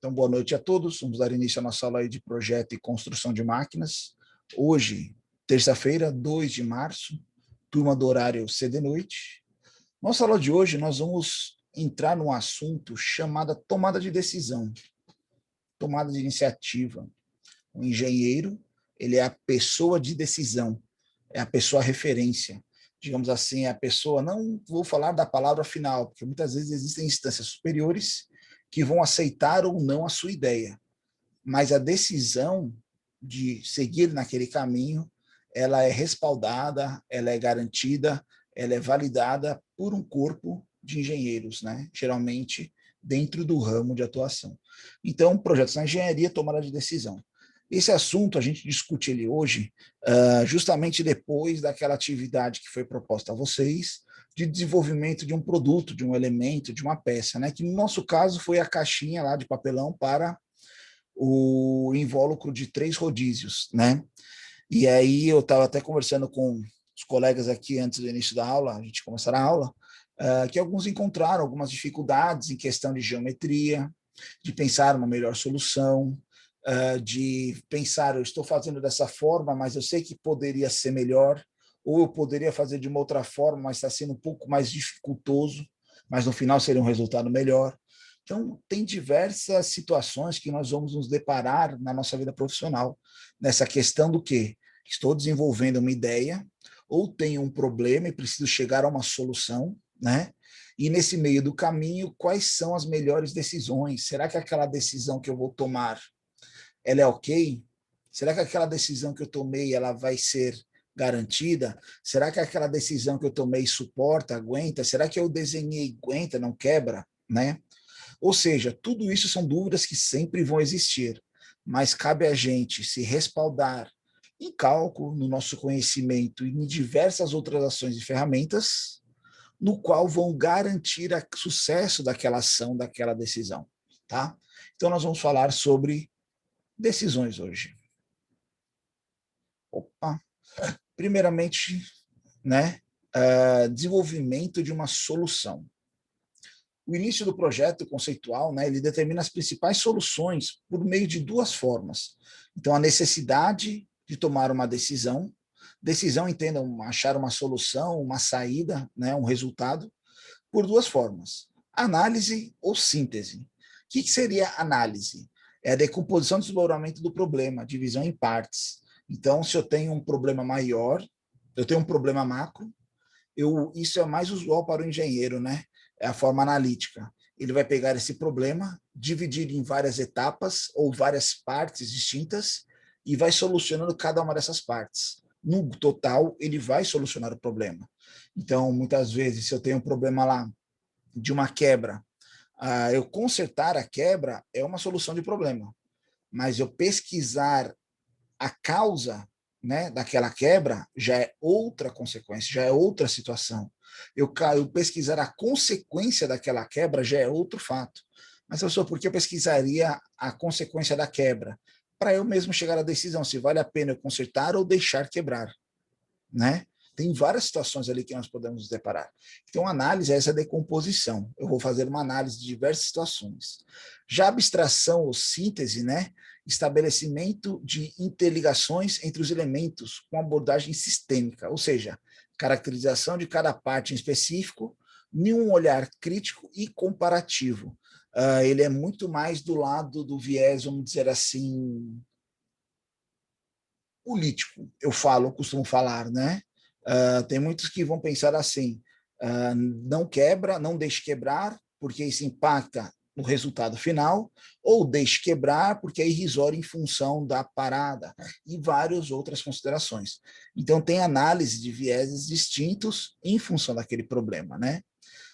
Então, boa noite a todos. Vamos dar início à nossa aula aí de projeto e construção de máquinas. Hoje, terça-feira, 2 de março, turma do horário CD Noite. Nossa aula de hoje, nós vamos entrar num assunto chamado tomada de decisão, tomada de iniciativa. O engenheiro, ele é a pessoa de decisão, é a pessoa referência. Digamos assim, é a pessoa, não vou falar da palavra final, porque muitas vezes existem instâncias superiores que vão aceitar ou não a sua ideia. Mas a decisão de seguir naquele caminho, ela é respaldada, ela é garantida, ela é validada por um corpo de engenheiros, né? Geralmente dentro do ramo de atuação. Então, projetos na engenharia, tomada de decisão. Esse assunto, a gente discute ele hoje, justamente depois daquela atividade que foi proposta a vocês, de desenvolvimento de um produto, de um elemento, de uma peça, né? Que no nosso caso foi a caixinha lá de papelão para o invólucro de 3 rodízios, né? E aí eu estava até conversando com os colegas aqui antes do início da aula, a gente começar a aula, que alguns encontraram algumas dificuldades em questão de geometria, de pensar uma melhor solução, de pensar, eu estou fazendo dessa forma, mas eu sei que poderia ser melhor, ou eu poderia fazer de uma outra forma, mas está sendo um pouco mais dificultoso, mas no final seria um resultado melhor. Então, tem diversas situações que nós vamos nos deparar na nossa vida profissional, nessa questão do que estou desenvolvendo uma ideia, ou tenho um problema e preciso chegar a uma solução, né? E nesse meio do caminho, quais são as melhores decisões? Será que aquela decisão que eu vou tomar, ela é ok? Será que aquela decisão que eu tomei, ela vai ser garantida? Será que aquela decisão que eu tomei suporta, aguenta? Será que eu desenhei, aguenta, não quebra, né? Ou seja, tudo isso são dúvidas que sempre vão existir, mas cabe a gente se respaldar em cálculo, no nosso conhecimento e em diversas outras ações e ferramentas, no qual vão garantir o sucesso daquela ação, daquela decisão, tá? Então nós vamos falar sobre decisões hoje. Opa! Primeiramente, né, desenvolvimento de uma solução. O início do projeto conceitual, né, ele determina as principais soluções por meio de 2 formas. Então, a necessidade de tomar uma decisão, entendam, achar uma solução, uma saída, né, um resultado, por 2 formas, análise ou síntese. O que seria análise? É a decomposição e desdobramento do problema, divisão em partes. Então, se eu tenho um problema maior, eu tenho um problema macro, isso é mais usual para o engenheiro, né? É a forma analítica. Ele vai pegar esse problema, dividir em várias etapas ou várias partes distintas e vai solucionando cada uma dessas partes. No total, ele vai solucionar o problema. Então, muitas vezes, se eu tenho um problema lá de uma quebra, eu consertar a quebra é uma solução de problema, mas eu pesquisar a causa, né, daquela quebra já é outra consequência, já é outra situação. Eu pesquisar a consequência daquela quebra já é outro fato. Mas, professor, por que eu pesquisaria a consequência da quebra? Para eu mesmo chegar à decisão se vale a pena eu consertar ou deixar quebrar, né? Tem várias situações ali que nós podemos nos deparar. Então, análise é essa decomposição. Eu vou fazer uma análise de diversas situações. Já abstração ou síntese, né? Estabelecimento de interligações entre os elementos com abordagem sistêmica, ou seja, caracterização de cada parte em específico, em um olhar crítico e comparativo. Ele é muito mais do lado do viés, vamos dizer assim, político, eu costumo falar, né? Tem muitos que vão pensar assim, não quebra, não deixe quebrar, porque isso impacta no resultado final, ou deixe quebrar, porque é irrisório em função da parada, e várias outras considerações. Então, tem análise de vieses distintos em função daquele problema, né?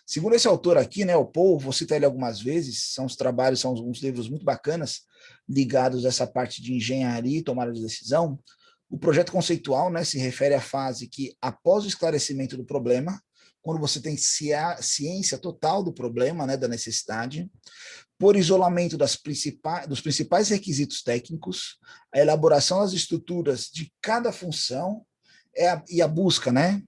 Segundo esse autor aqui, né, o Paul, vou citar ele algumas vezes, são os trabalhos, são alguns livros muito bacanas, ligados a essa parte de engenharia e tomada de decisão. O projeto conceitual, né, se refere à fase que, após o esclarecimento do problema, quando você tem ciência total do problema, né, da necessidade, por isolamento dos principais requisitos técnicos, a elaboração das estruturas de cada função e a busca, né,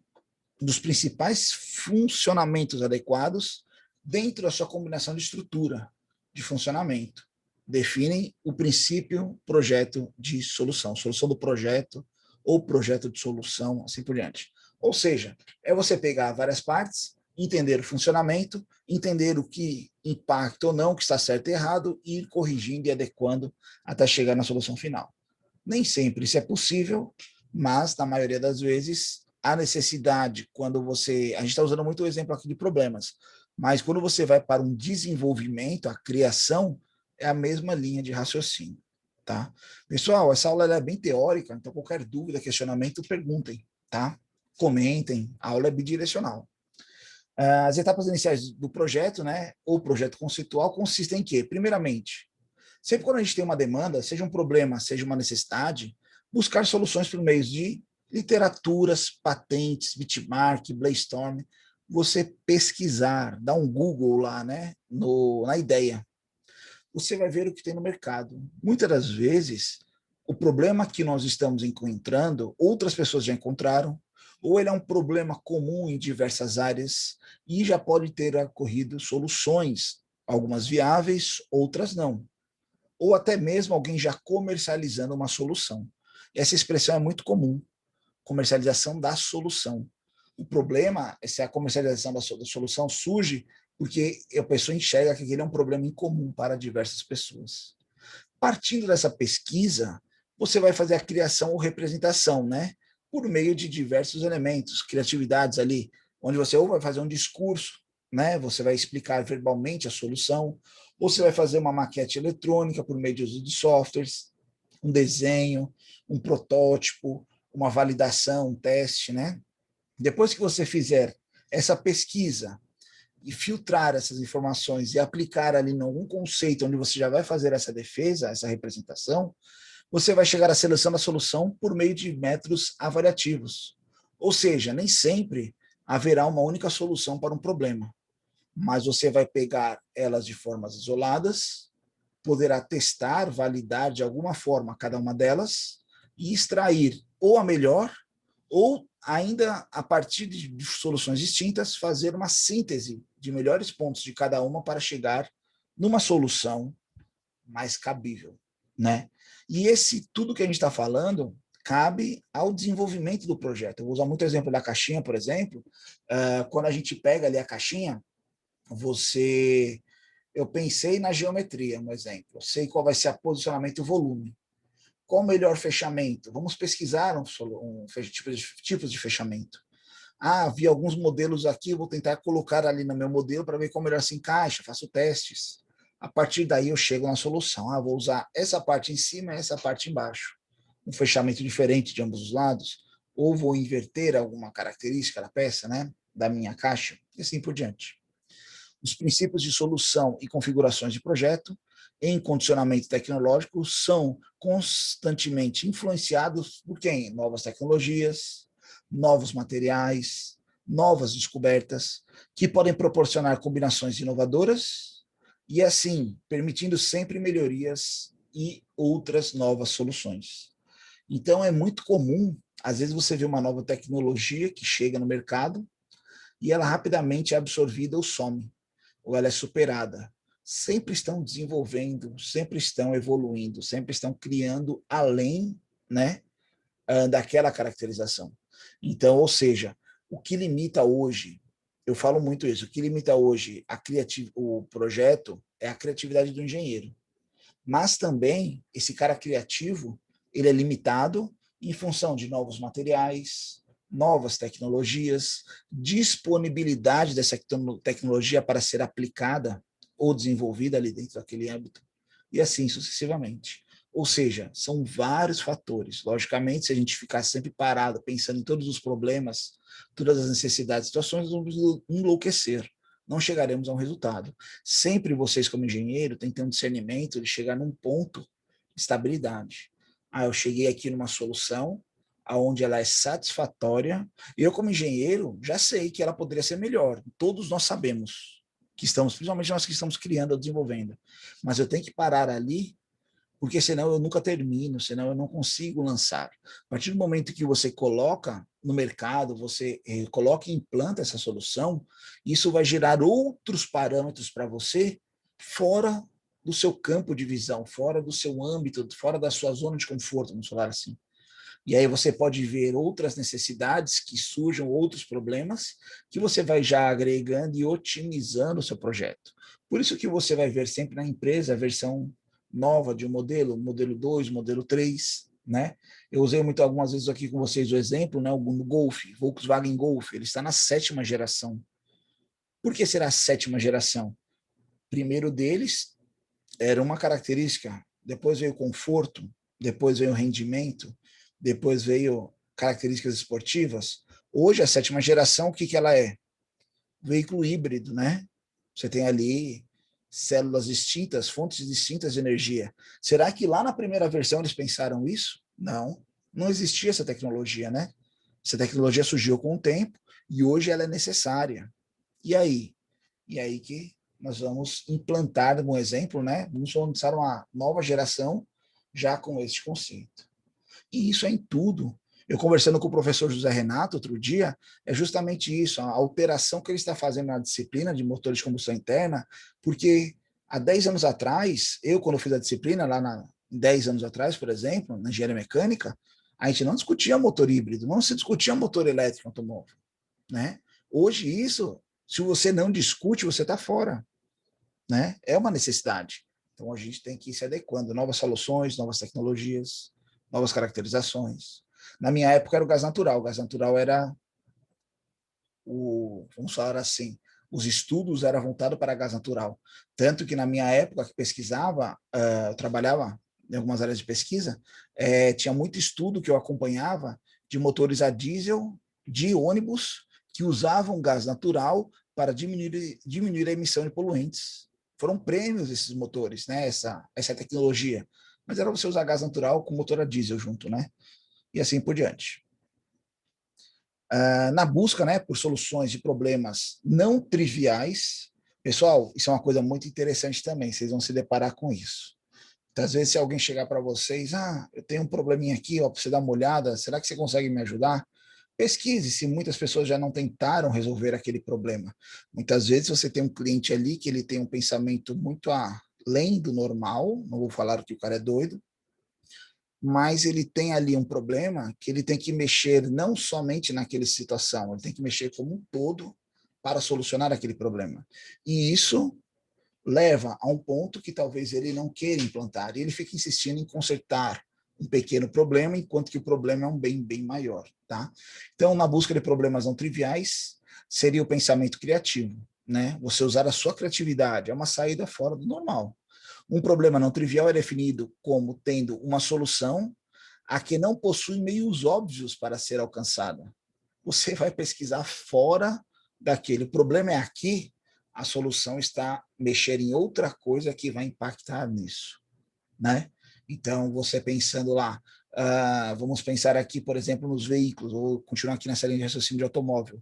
dos principais funcionamentos adequados dentro da sua combinação de estrutura, de funcionamento. definem o princípio, projeto de solução, solução do projeto ou projeto de solução, assim por diante. Ou seja, é você pegar várias partes, entender o funcionamento, entender o que impacta ou não, o que está certo e errado, e ir corrigindo e adequando até chegar na solução final. Nem sempre isso é possível, mas na maioria das vezes a necessidade, quando você... A gente está usando muito o exemplo aqui de problemas, mas quando você vai para um desenvolvimento, a criação, é a mesma linha de raciocínio. Tá? Pessoal, essa aula é bem teórica, então qualquer dúvida, questionamento, perguntem, tá? Comentem, a aula é bidirecional. As etapas iniciais do projeto, né, ou projeto conceitual, consistem em quê? Primeiramente, sempre quando a gente tem uma demanda, seja um problema, seja uma necessidade, buscar soluções por meio de literaturas, patentes, benchmark, brainstorm, você pesquisar, dar um Google lá, né, na ideia. Você vai ver o que tem no mercado. Muitas das vezes, o problema que nós estamos encontrando, outras pessoas já encontraram, ou ele é um problema comum em diversas áreas e já pode ter ocorrido soluções, algumas viáveis, outras não. Ou até mesmo alguém já comercializando uma solução. Essa expressão é muito comum, comercialização da solução. O problema é se a comercialização da solução surge porque a pessoa enxerga que aquele é um problema incomum para diversas pessoas. Partindo dessa pesquisa, você vai fazer a criação ou representação, né? Por meio de diversos elementos, criatividades ali, onde você ou vai fazer um discurso, né? Você vai explicar verbalmente a solução, ou você vai fazer uma maquete eletrônica por meio de uso de softwares, um desenho, um protótipo, uma validação, um teste, né? Depois que você fizer essa pesquisa e filtrar essas informações e aplicar ali em algum conceito onde você já vai fazer essa defesa, essa representação, você vai chegar à seleção da solução por meio de métodos avaliativos. Ou seja, nem sempre haverá uma única solução para um problema, mas você vai pegar elas de formas isoladas, poderá testar, validar de alguma forma cada uma delas e extrair ou a melhor, ou ainda a partir de soluções distintas, fazer uma síntese de melhores pontos de cada uma para chegar numa solução mais cabível, né? E esse tudo que a gente está falando cabe ao desenvolvimento do projeto. Eu vou usar muito o exemplo da caixinha, por exemplo. Quando a gente pega ali a caixinha, eu pensei na geometria, um exemplo. Eu sei qual vai ser o posicionamento e o volume. Qual o melhor fechamento? Vamos pesquisar tipos de fechamento. Vi alguns modelos aqui, vou tentar colocar ali no meu modelo para ver qual melhor se encaixa, faço testes. A partir daí eu chego na solução. Vou usar essa parte em cima e essa parte embaixo. Um fechamento diferente de ambos os lados, ou vou inverter alguma característica da peça, né, da minha caixa, e assim por diante. Os princípios de solução e configurações de projeto em condicionamento tecnológico são constantemente influenciados por quem? Novas tecnologias, novos materiais, novas descobertas, que podem proporcionar combinações inovadoras e, assim, permitindo sempre melhorias e outras novas soluções. Então, é muito comum, às vezes você vê uma nova tecnologia que chega no mercado e ela rapidamente é absorvida ou some, ou ela é superada. Sempre estão desenvolvendo, sempre estão evoluindo, sempre estão criando além, né, daquela caracterização. Então, ou seja, o que limita hoje, eu falo muito isso, o que limita hoje o projeto é a criatividade do engenheiro. Mas também, esse cara criativo, ele é limitado em função de novos materiais, novas tecnologias, disponibilidade dessa tecnologia para ser aplicada ou desenvolvida ali dentro daquele âmbito, e assim sucessivamente. Ou seja, são vários fatores. Logicamente, se a gente ficar sempre parado, pensando em todos os problemas, todas as necessidades, situações, vamos enlouquecer. Não chegaremos a um resultado. Sempre vocês, como engenheiro, têm que ter um discernimento de chegar num ponto de estabilidade. Eu cheguei aqui numa solução onde ela é satisfatória, e eu, como engenheiro, já sei que ela poderia ser melhor. Todos nós sabemos que estamos, principalmente nós que estamos criando ou desenvolvendo. Mas eu tenho que parar ali, porque senão eu nunca termino, senão eu não consigo lançar. A partir do momento que você coloca no mercado, você coloca e implanta essa solução, isso vai gerar outros parâmetros para você, fora do seu campo de visão, fora do seu âmbito, fora da sua zona de conforto, vamos falar assim. E aí você pode ver outras necessidades que surjam, outros problemas, que você vai já agregando e otimizando o seu projeto. Por isso que você vai ver sempre na empresa a versão nova de um modelo 2, modelo 3, né? Eu usei muito algumas vezes aqui com vocês o exemplo, né? O Golf, Volkswagen Golf, ele está na 7ª geração. Por que será a 7ª geração? Primeiro deles era uma característica, depois veio o conforto, depois veio o rendimento, depois veio características esportivas. Hoje, a 7ª geração, o que ela é? Veículo híbrido, né? Você tem ali células distintas, fontes distintas de energia. Será que lá na primeira versão eles pensaram isso? Não, não existia essa tecnologia, né? Essa tecnologia surgiu com o tempo e hoje ela é necessária. E aí? E aí que nós vamos implantar um exemplo, né? Vamos lançar uma nova geração já com este conceito. E isso é em tudo. Eu conversando com o professor José Renato outro dia, é justamente isso, a alteração que ele está fazendo na disciplina de motores de combustão interna, porque há 10 anos atrás, eu quando fiz a disciplina, 10 anos atrás, por exemplo, na engenharia mecânica, a gente não discutia motor híbrido, não se discutia motor elétrico automóvel, né? Hoje isso, se você não discute, você está fora, né? É uma necessidade. Então a gente tem que ir se adequando, novas soluções, novas tecnologias, novas caracterizações. Na minha época era o gás natural era vamos falar assim, os estudos eram voltados para gás natural. Tanto que na minha época que pesquisava, eu trabalhava em algumas áreas de pesquisa, tinha muito estudo que eu acompanhava de motores a diesel de ônibus que usavam gás natural para diminuir a emissão de poluentes. Foram prêmios esses motores, né? Essa tecnologia. Mas era você usar gás natural com motor a diesel junto, né? E assim por diante. Na busca, né, por soluções de problemas não triviais. Pessoal, isso é uma coisa muito interessante também, vocês vão se deparar com isso. Então, às vezes, se alguém chegar para vocês, eu tenho um probleminha aqui, para você dar uma olhada, será que você consegue me ajudar? Pesquise se muitas pessoas já não tentaram resolver aquele problema. Muitas vezes você tem um cliente ali que ele tem um pensamento muito além do normal, não vou falar que o cara é doido, mas ele tem ali um problema que ele tem que mexer não somente naquela situação, ele tem que mexer como um todo para solucionar aquele problema. E isso leva a um ponto que talvez ele não queira implantar, e ele fica insistindo em consertar um pequeno problema, enquanto que o problema é um bem maior, tá? Então, na busca de problemas não triviais, seria o pensamento criativo, né? Você usar a sua criatividade, é uma saída fora do normal. Um problema não trivial é definido como tendo uma solução a que não possui meios óbvios para ser alcançada. Você vai pesquisar fora daquele. O problema é aqui, a solução está mexer em outra coisa que vai impactar nisso, né? Então, você pensando lá, vamos pensar aqui, por exemplo, nos veículos, vou continuar aqui nessa linha de raciocínio de automóvel.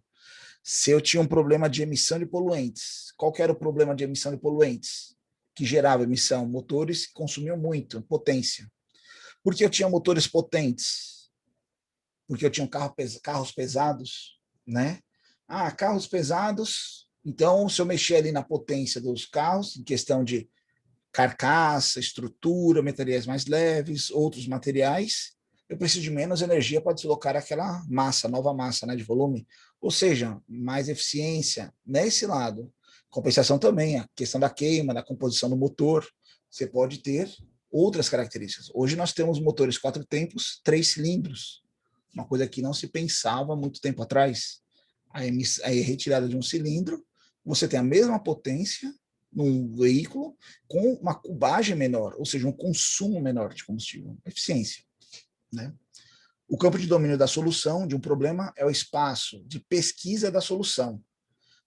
Se eu tinha um problema de emissão de poluentes, qual que era o problema de emissão de poluentes? Que gerava emissão, motores que consumiam muito, potência. Por que eu tinha motores potentes? Porque eu tinha carros pesados, né? Carros pesados, então se eu mexer ali na potência dos carros, em questão de carcaça, estrutura, materiais mais leves, outros materiais, eu preciso de menos energia para deslocar aquela massa, nova massa, né, de volume. Ou seja, mais eficiência nesse lado. Compensação também, a questão da queima, da composição do motor. Você pode ter outras características. Hoje nós temos motores 4 tempos, 3 cilindros, uma coisa que não se pensava muito tempo atrás. A retirada de um cilindro, você tem a mesma potência num veículo com uma cubagem menor, ou seja, um consumo menor de combustível, eficiência, né? O campo de domínio da solução de um problema é o espaço de pesquisa da solução,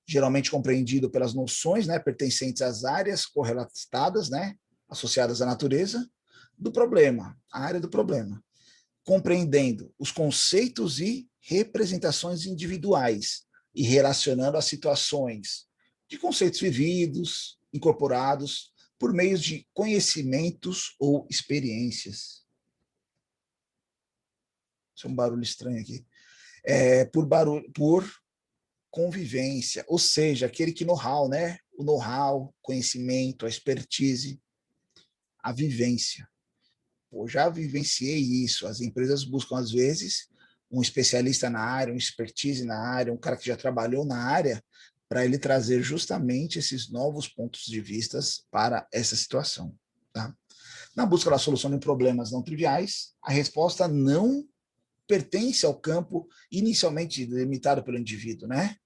geralmente compreendido pelas noções, né, pertencentes às áreas correlatadas, né, associadas à natureza do problema, a área do problema, compreendendo os conceitos e representações individuais e relacionando as situações de conceitos vividos, incorporados por meio de conhecimentos ou experiências. Isso é um barulho estranho aqui. Por convivência, ou seja, aquele que know-how, né? O know-how, conhecimento, a expertise. a vivência. Pô, já vivenciei isso. As empresas buscam, às vezes, um especialista na área, um expertise na área, um cara que já trabalhou na área, para ele trazer justamente esses novos pontos de vista para essa situação. Tá? Na busca da solução de problemas não triviais, a resposta não pertence ao campo inicialmente delimitado pelo indivíduo, né?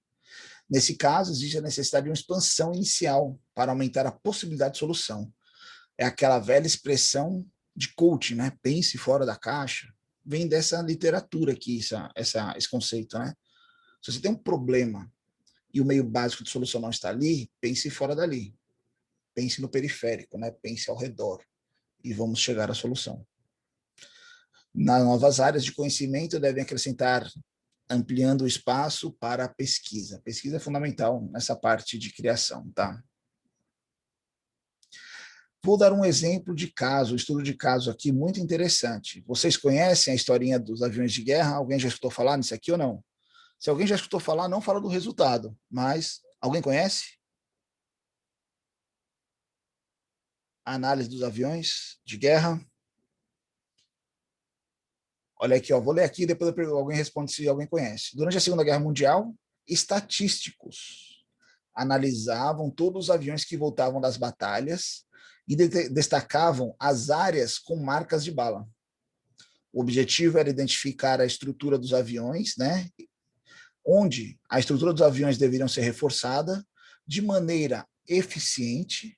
Nesse caso, existe a necessidade de uma expansão inicial para aumentar a possibilidade de solução. É aquela velha expressão de coaching, né? Pense fora da caixa. Vem dessa literatura aqui, esse conceito, né? Se você tem um problema e o meio básico de solução não está ali, pense fora dali. Pense no periférico, né? Pense ao redor e vamos chegar à solução. Nas novas áreas de conhecimento devem acrescentar ampliando o espaço para a pesquisa. A pesquisa é fundamental nessa parte de criação, tá? Vou dar um exemplo de caso, um estudo de caso aqui muito interessante. Vocês conhecem a historinha dos aviões de guerra? Alguém já escutou falar nisso aqui ou não? Se alguém já escutou falar, não fala do resultado, mas alguém conhece? A análise dos aviões de guerra? Olha aqui, ó, vou ler aqui, depois alguém responde se alguém conhece. Durante a Segunda Guerra Mundial, estatísticos analisavam todos os aviões que voltavam das batalhas e destacavam as áreas com marcas de bala. O objetivo era identificar a estrutura dos aviões, né? Onde a estrutura dos aviões deveriam ser reforçada de maneira eficiente,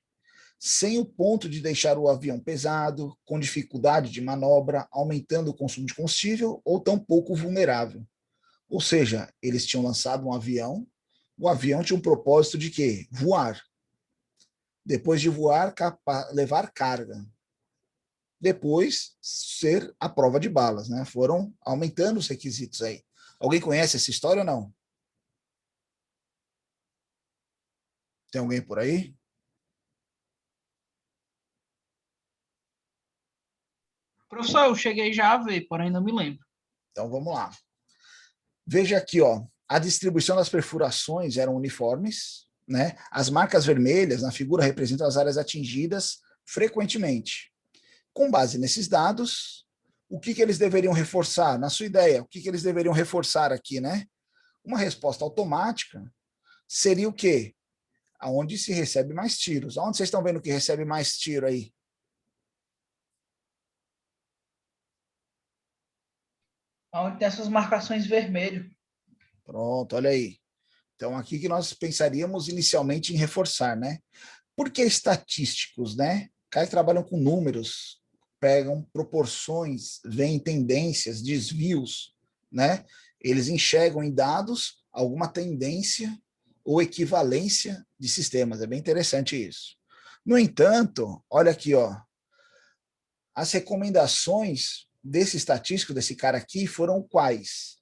sem o ponto de deixar o avião pesado, com dificuldade de manobra, aumentando o consumo de combustível ou tão pouco vulnerável. Ou seja, eles tinham lançado um avião, o avião tinha um propósito de quê? Voar. Depois de voar, levar carga. Depois, ser a prova de balas, né? Foram aumentando os requisitos aí. Alguém conhece essa história ou não? Tem alguém por aí? Professor, eu cheguei já a ver, porém não me lembro. Então vamos lá. Veja aqui, ó, a distribuição das perfurações eram uniformes, né? As marcas vermelhas na figura representam as áreas atingidas frequentemente. Com base nesses dados, o que eles deveriam reforçar? Na sua ideia, o que eles deveriam reforçar aqui, né? Uma resposta automática seria o quê? Aonde se recebe mais tiros. Aonde vocês estão vendo que recebe mais tiro aí? Onde tem essas marcações vermelho. Pronto, olha aí. Então, aqui que nós pensaríamos inicialmente em reforçar, né? Por que estatísticos, né? Caras que trabalham com números, pegam proporções, veem tendências, desvios, né? Eles enxergam em dados alguma tendência ou equivalência de sistemas. É bem interessante isso. No entanto, olha aqui, ó, as recomendações desse estatístico, desse cara aqui, foram quais?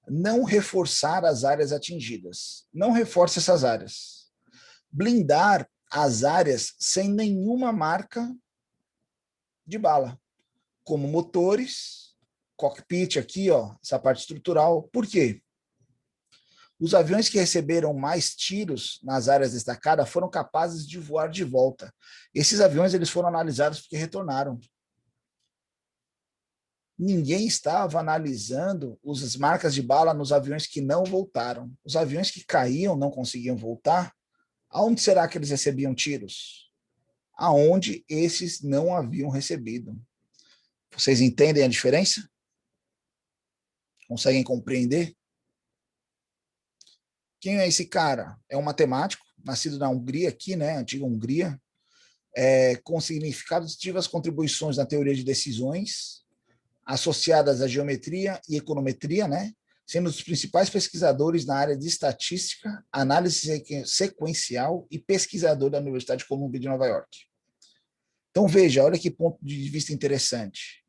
Não reforçar as áreas atingidas. Não reforce essas áreas. Blindar as áreas sem nenhuma marca de bala, como motores, cockpit aqui, ó, essa parte estrutural. Por quê? Os aviões que receberam mais tiros nas áreas destacadas foram capazes de voar de volta. Esses aviões eles foram analisados porque retornaram. Ninguém estava analisando as marcas de bala nos aviões que não voltaram. Os aviões que caíam não conseguiam voltar. Aonde será que eles recebiam tiros? Aonde esses não haviam recebido. Vocês entendem a diferença? Conseguem compreender? Quem é esse cara? É um matemático, nascido na Hungria aqui, né, antiga Hungria, com significativas contribuições na teoria de decisões, associadas à geometria e econometria, né, sendo um dos principais pesquisadores na área de estatística, análise sequencial e pesquisador da Universidade de Columbia de Nova York. Então veja, olha que ponto de vista interessante.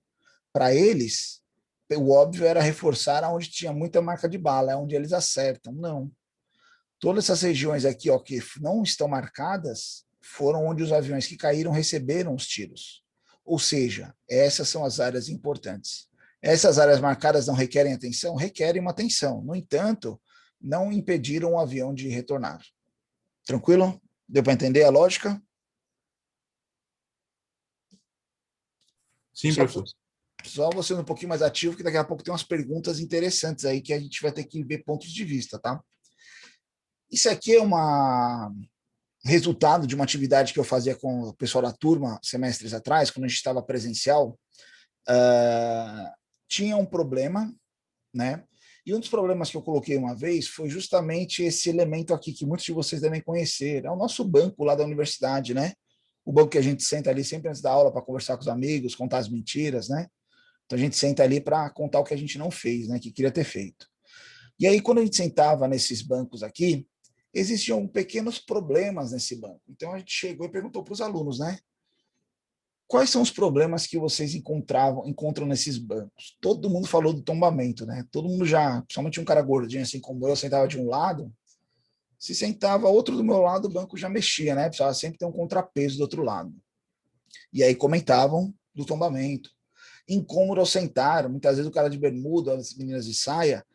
Para eles, o óbvio era reforçar onde tinha muita marca de bala, é onde eles acertam. Não. Todas essas regiões aqui, ó, que não estão marcadas, foram onde os aviões que caíram receberam os tiros. Ou seja, essas são as áreas importantes. Essas áreas marcadas não requerem atenção? Requerem uma atenção. No entanto, não impediram o avião de retornar. Tranquilo? Deu para entender a lógica? Sim, professor. Só você um pouquinho mais ativo, que daqui a pouco tem umas perguntas interessantes aí que a gente vai ter que ver pontos de vista, tá? Isso aqui é resultado de uma atividade que eu fazia com o pessoal da turma semestres atrás, quando a gente estava presencial. Tinha um problema, né? E um dos problemas que eu coloquei uma vez foi justamente esse elemento aqui, que muitos de vocês devem conhecer. É o nosso banco lá da universidade, né? O banco que a gente senta ali sempre antes da aula para conversar com os amigos, contar as mentiras, né? Então a gente senta ali para contar o que a gente não fez, né? Que queria ter feito. E aí, quando a gente sentava nesses bancos aqui, existiam pequenos problemas nesse banco. Então a gente chegou e perguntou para os alunos, né? Quais são os problemas que vocês encontram nesses bancos? Todo mundo falou do tombamento, né? Todo mundo já, principalmente um cara gordinho, assim como eu, sentava de um lado, se sentava outro do meu lado, o banco já mexia, né? Precisava sempre ter um contrapeso do outro lado. E aí comentavam do tombamento. Incômodo ao sentar, muitas vezes o cara de bermuda, as meninas de saia,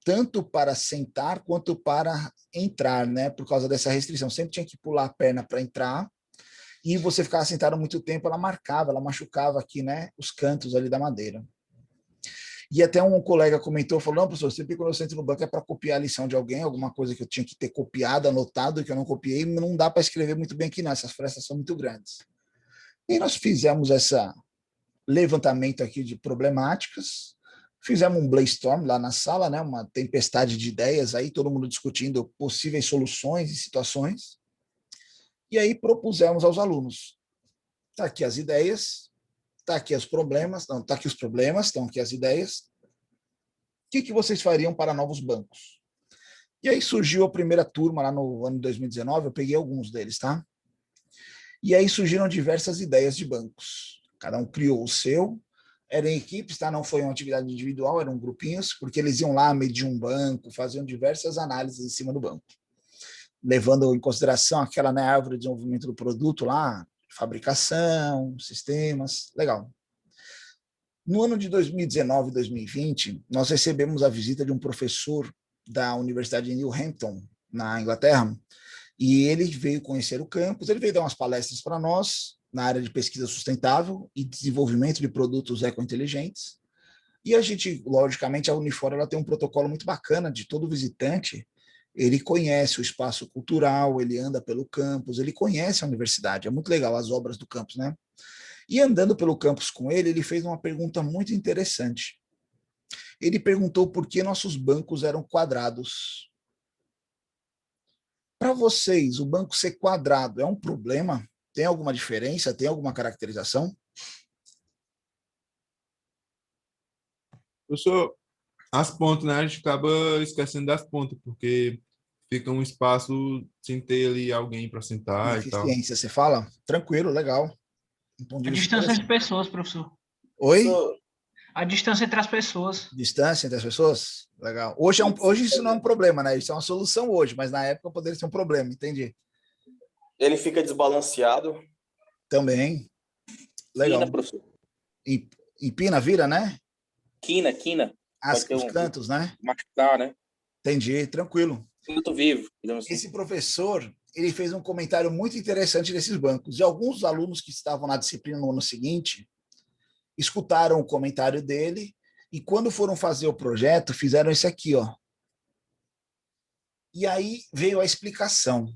tanto para sentar quanto para entrar, né? Por causa dessa restrição. Sempre tinha que pular a perna para entrar, e você ficava sentado muito tempo, ela marcava, ela machucava aqui, né? Os cantos ali da madeira. E até um colega comentou, falou, não, professor, sempre quando eu sento no banco é para copiar a lição de alguém, alguma coisa que eu tinha que ter copiado, anotado, que eu não copiei, não dá para escrever muito bem aqui não, essas frestas são muito grandes. E nós fizemos esse levantamento aqui de problemáticas, fizemos um brainstorm lá na sala, né, uma tempestade de ideias aí, todo mundo discutindo possíveis soluções e situações, e aí propusemos aos alunos, tá aqui as ideias, tá aqui os problemas, não, tá aqui os problemas, estão aqui as ideias, o que vocês fariam para novos bancos? E aí surgiu a primeira turma lá no ano de 2019, eu peguei alguns deles, tá? E aí surgiram diversas ideias de bancos. Cada um criou o seu, eram equipes, tá? Não foi uma atividade individual, eram grupinhos, porque eles iam lá medir um banco, faziam diversas análises em cima do banco, levando em consideração aquela, né, árvore de desenvolvimento do produto lá, fabricação, sistemas, legal. No ano de 2019 e 2020, nós recebemos a visita de um professor da Universidade de New Hampton, na Inglaterra, e ele veio conhecer o campus, ele veio dar umas palestras para nós na área de pesquisa sustentável e desenvolvimento de produtos ecointeligentes. E a gente, logicamente, a Unifor ela tem um protocolo muito bacana de todo visitante, ele conhece o espaço cultural, ele anda pelo campus, ele conhece a universidade, é muito legal as obras do campus, né? E andando pelo campus com ele, ele fez uma pergunta muito interessante. Ele perguntou por que nossos bancos eram quadrados. Para vocês, o banco ser quadrado é um problema? Tem alguma diferença? Tem alguma caracterização? Professor, as pontas, né? A gente acaba esquecendo das pontas, porque fica um espaço sem ter ali alguém para sentar e tal. Eficiência, você fala? Tranquilo, legal. Um ponto de A vista distância entre interessante. pessoas, professor. Oi? A distância entre as pessoas. Distância entre as pessoas? Legal. Hoje isso não é um problema, né? Isso é uma solução hoje, mas na época poderia ser um problema, entendi. Ele fica desbalanceado. Também, legal. Quina, professor. Empina, vira, né? Quina. Pode ter Os cantos, né? machucar, né? Entendi, tranquilo. Canto vivo, digamos assim. Esse professor, ele fez um comentário muito interessante desses bancos. E alguns alunos que estavam na disciplina no ano seguinte escutaram o comentário dele e quando foram fazer o projeto, fizeram isso aqui, ó. E aí veio a explicação.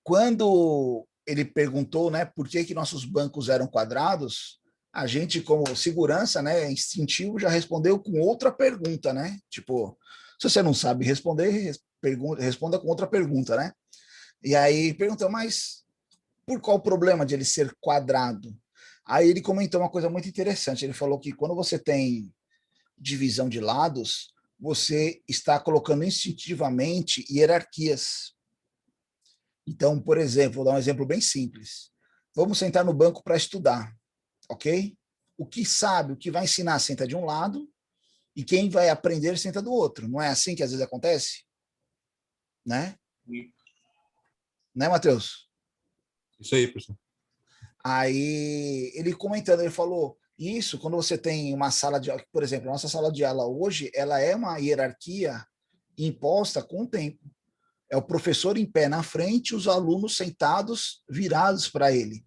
Quando ele perguntou, né, por que nossos bancos eram quadrados, a gente, como segurança, né, instintivo, já respondeu com outra pergunta, né? Tipo, se você não sabe responder, responda com outra pergunta, né? E aí perguntou, mas por qual o problema de ele ser quadrado? Aí ele comentou uma coisa muito interessante. Ele falou que quando você tem divisão de lados, você está colocando instintivamente hierarquias. Então, por exemplo, vou dar um exemplo bem simples. Vamos sentar no banco para estudar, ok? O que sabe, o que vai ensinar, senta de um lado, e quem vai aprender, senta do outro. Não é assim que às vezes acontece? Né? Né, Matheus? Isso aí, professor. Aí ele comentando, ele falou, isso quando você tem uma sala de aula, por exemplo, a nossa sala de aula hoje, ela é uma hierarquia imposta com o tempo. É o professor em pé na frente, os alunos sentados, virados para ele.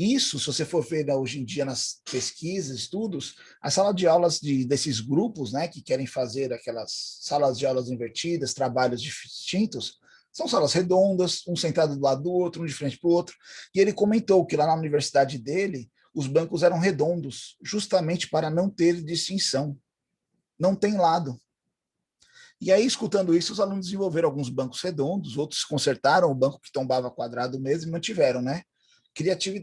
Isso, se você for ver hoje em dia nas pesquisas, estudos, a sala de aulas desses grupos, né, que querem fazer aquelas salas de aulas invertidas, trabalhos distintos, são salas redondas, um sentado do lado do outro, um de frente para o outro. E ele comentou que lá na universidade dele, os bancos eram redondos, justamente para não ter distinção. Não tem lado. E aí, escutando isso, os alunos desenvolveram alguns bancos redondos, outros consertaram o banco que tombava quadrado mesmo e mantiveram, né?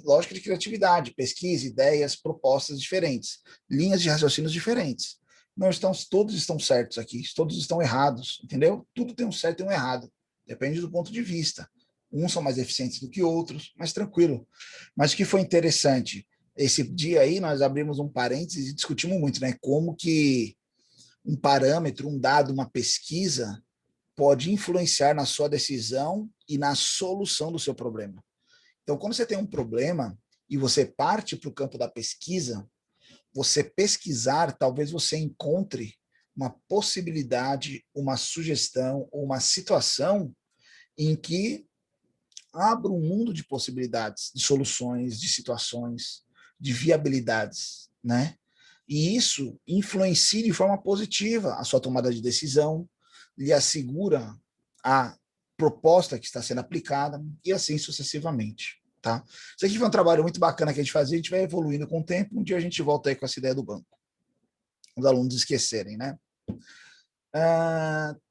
Lógica de criatividade, pesquisa, ideias, propostas diferentes, linhas de raciocínios diferentes. Não estão, todos estão certos aqui, todos estão errados, entendeu? Tudo tem um certo e um errado, depende do ponto de vista. Uns são mais eficientes do que outros, mas tranquilo. Mas o que foi interessante, esse dia aí nós abrimos um parênteses e discutimos muito, né? Como que um parâmetro, um dado, uma pesquisa pode influenciar na sua decisão e na solução do seu problema. Então, quando você tem um problema e você parte para o campo da pesquisa, você pesquisar, talvez você encontre uma possibilidade, uma sugestão, ou uma situação em que abra um mundo de possibilidades, de soluções, de situações, de viabilidades, né? E isso influencia de forma positiva a sua tomada de decisão, lhe assegura a proposta que está sendo aplicada e assim sucessivamente. Tá? Isso aqui foi um trabalho muito bacana que a gente fazia, a gente vai evoluindo com o tempo, um dia a gente volta aí com essa ideia do banco. Os alunos esquecerem, né?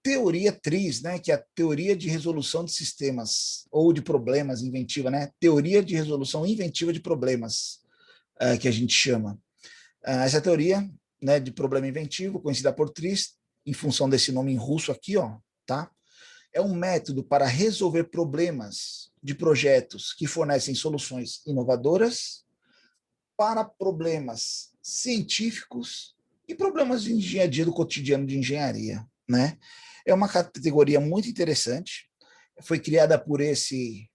Teoria TRIZ, né, que é a teoria de resolução de sistemas ou de problemas inventiva, né? Teoria de resolução inventiva de problemas, que a gente chama. Essa teoria, né, de problema inventivo, conhecida por TRIZ, em função desse nome em russo aqui, ó, tá? É um método para resolver problemas de projetos que fornecem soluções inovadoras para problemas científicos e problemas de engenharia do cotidiano de engenharia, né? É uma categoria muito interessante, foi criada por esse,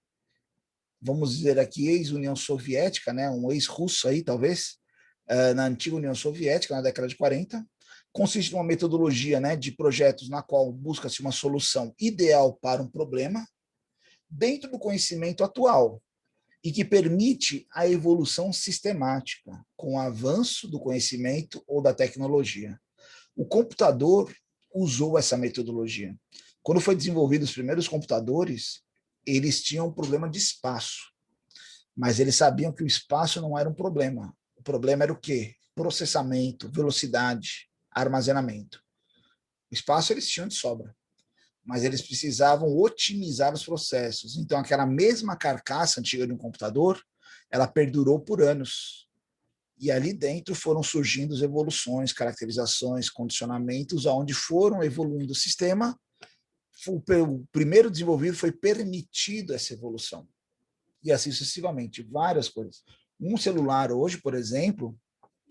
vamos dizer aqui, ex-União Soviética, né? Um ex-russo aí, talvez, na antiga União Soviética, na década de 40, consiste numa metodologia, né, de projetos na qual busca-se uma solução ideal para um problema dentro do conhecimento atual e que permite a evolução sistemática com o avanço do conhecimento ou da tecnologia. O computador usou essa metodologia. Quando foi desenvolvido os primeiros computadores, eles tinham um problema de espaço, mas eles sabiam que o espaço não era um problema. O problema era o quê? Processamento, velocidade, armazenamento. O espaço eles tinham de sobra, mas eles precisavam otimizar os processos. Então, aquela mesma carcaça antiga de um computador, ela perdurou por anos. E ali dentro foram surgindo as evoluções, caracterizações, condicionamentos, aonde foram evoluindo o sistema. O primeiro desenvolvido foi permitido essa evolução. E assim sucessivamente, várias coisas. Um celular hoje, por exemplo,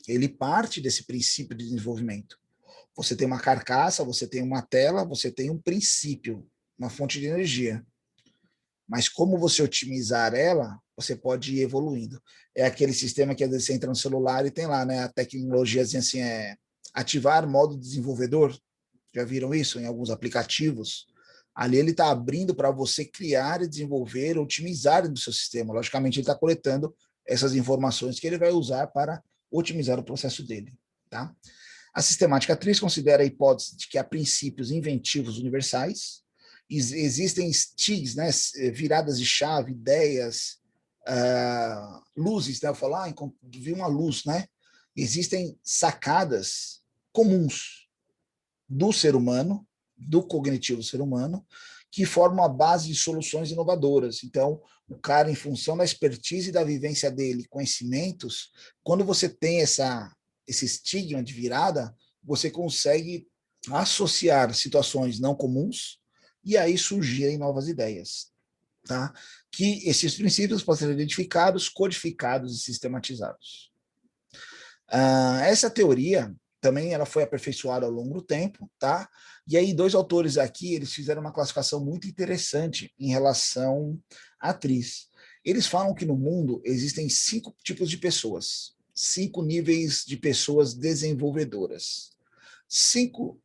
ele parte desse princípio de desenvolvimento. Você tem uma carcaça, você tem uma tela, você tem um princípio, uma fonte de energia. Mas como você otimizar ela, você pode ir evoluindo. É aquele sistema que às vezes você entra no celular e tem lá, né, a tecnologia assim, ativar modo desenvolvedor. Já viram isso em alguns aplicativos? Ali ele está abrindo para você criar e desenvolver, otimizar no seu sistema. Logicamente, ele está coletando essas informações que ele vai usar para otimizar o processo dele. Tá? A sistemática TRIZ considera a hipótese de que há princípios inventivos universais, existem STIGs, né, viradas de chave, ideias, luzes, né, eu falo, vi uma luz, né? Existem sacadas comuns do ser humano, do cognitivo ser humano, que formam a base de soluções inovadoras. Então, o cara, em função da expertise e da vivência dele, conhecimentos, quando você tem esse estigma de virada, você consegue associar situações não comuns e aí surgirem novas ideias. Tá? Que esses princípios podem ser identificados, codificados e sistematizados. Essa teoria também ela foi aperfeiçoada ao longo do tempo, tá? E aí dois autores aqui, eles fizeram uma classificação muito interessante em relação à TRIZ. Eles falam que no mundo existem 5 tipos de pessoas, 5 níveis de pessoas desenvolvedoras, 5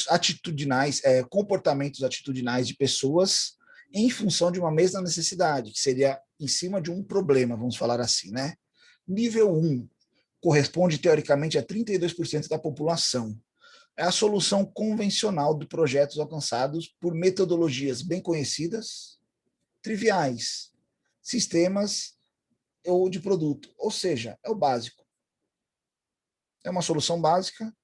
atitudinais, comportamentos atitudinais de pessoas em função de uma mesma necessidade, que seria em cima de um problema, vamos falar assim, né? Nível 1 corresponde, teoricamente, a 32% da população. É a solução convencional de projetos alcançados por metodologias bem conhecidas, triviais, sistemas ou de produto. Ou seja, é o básico. É uma solução básica.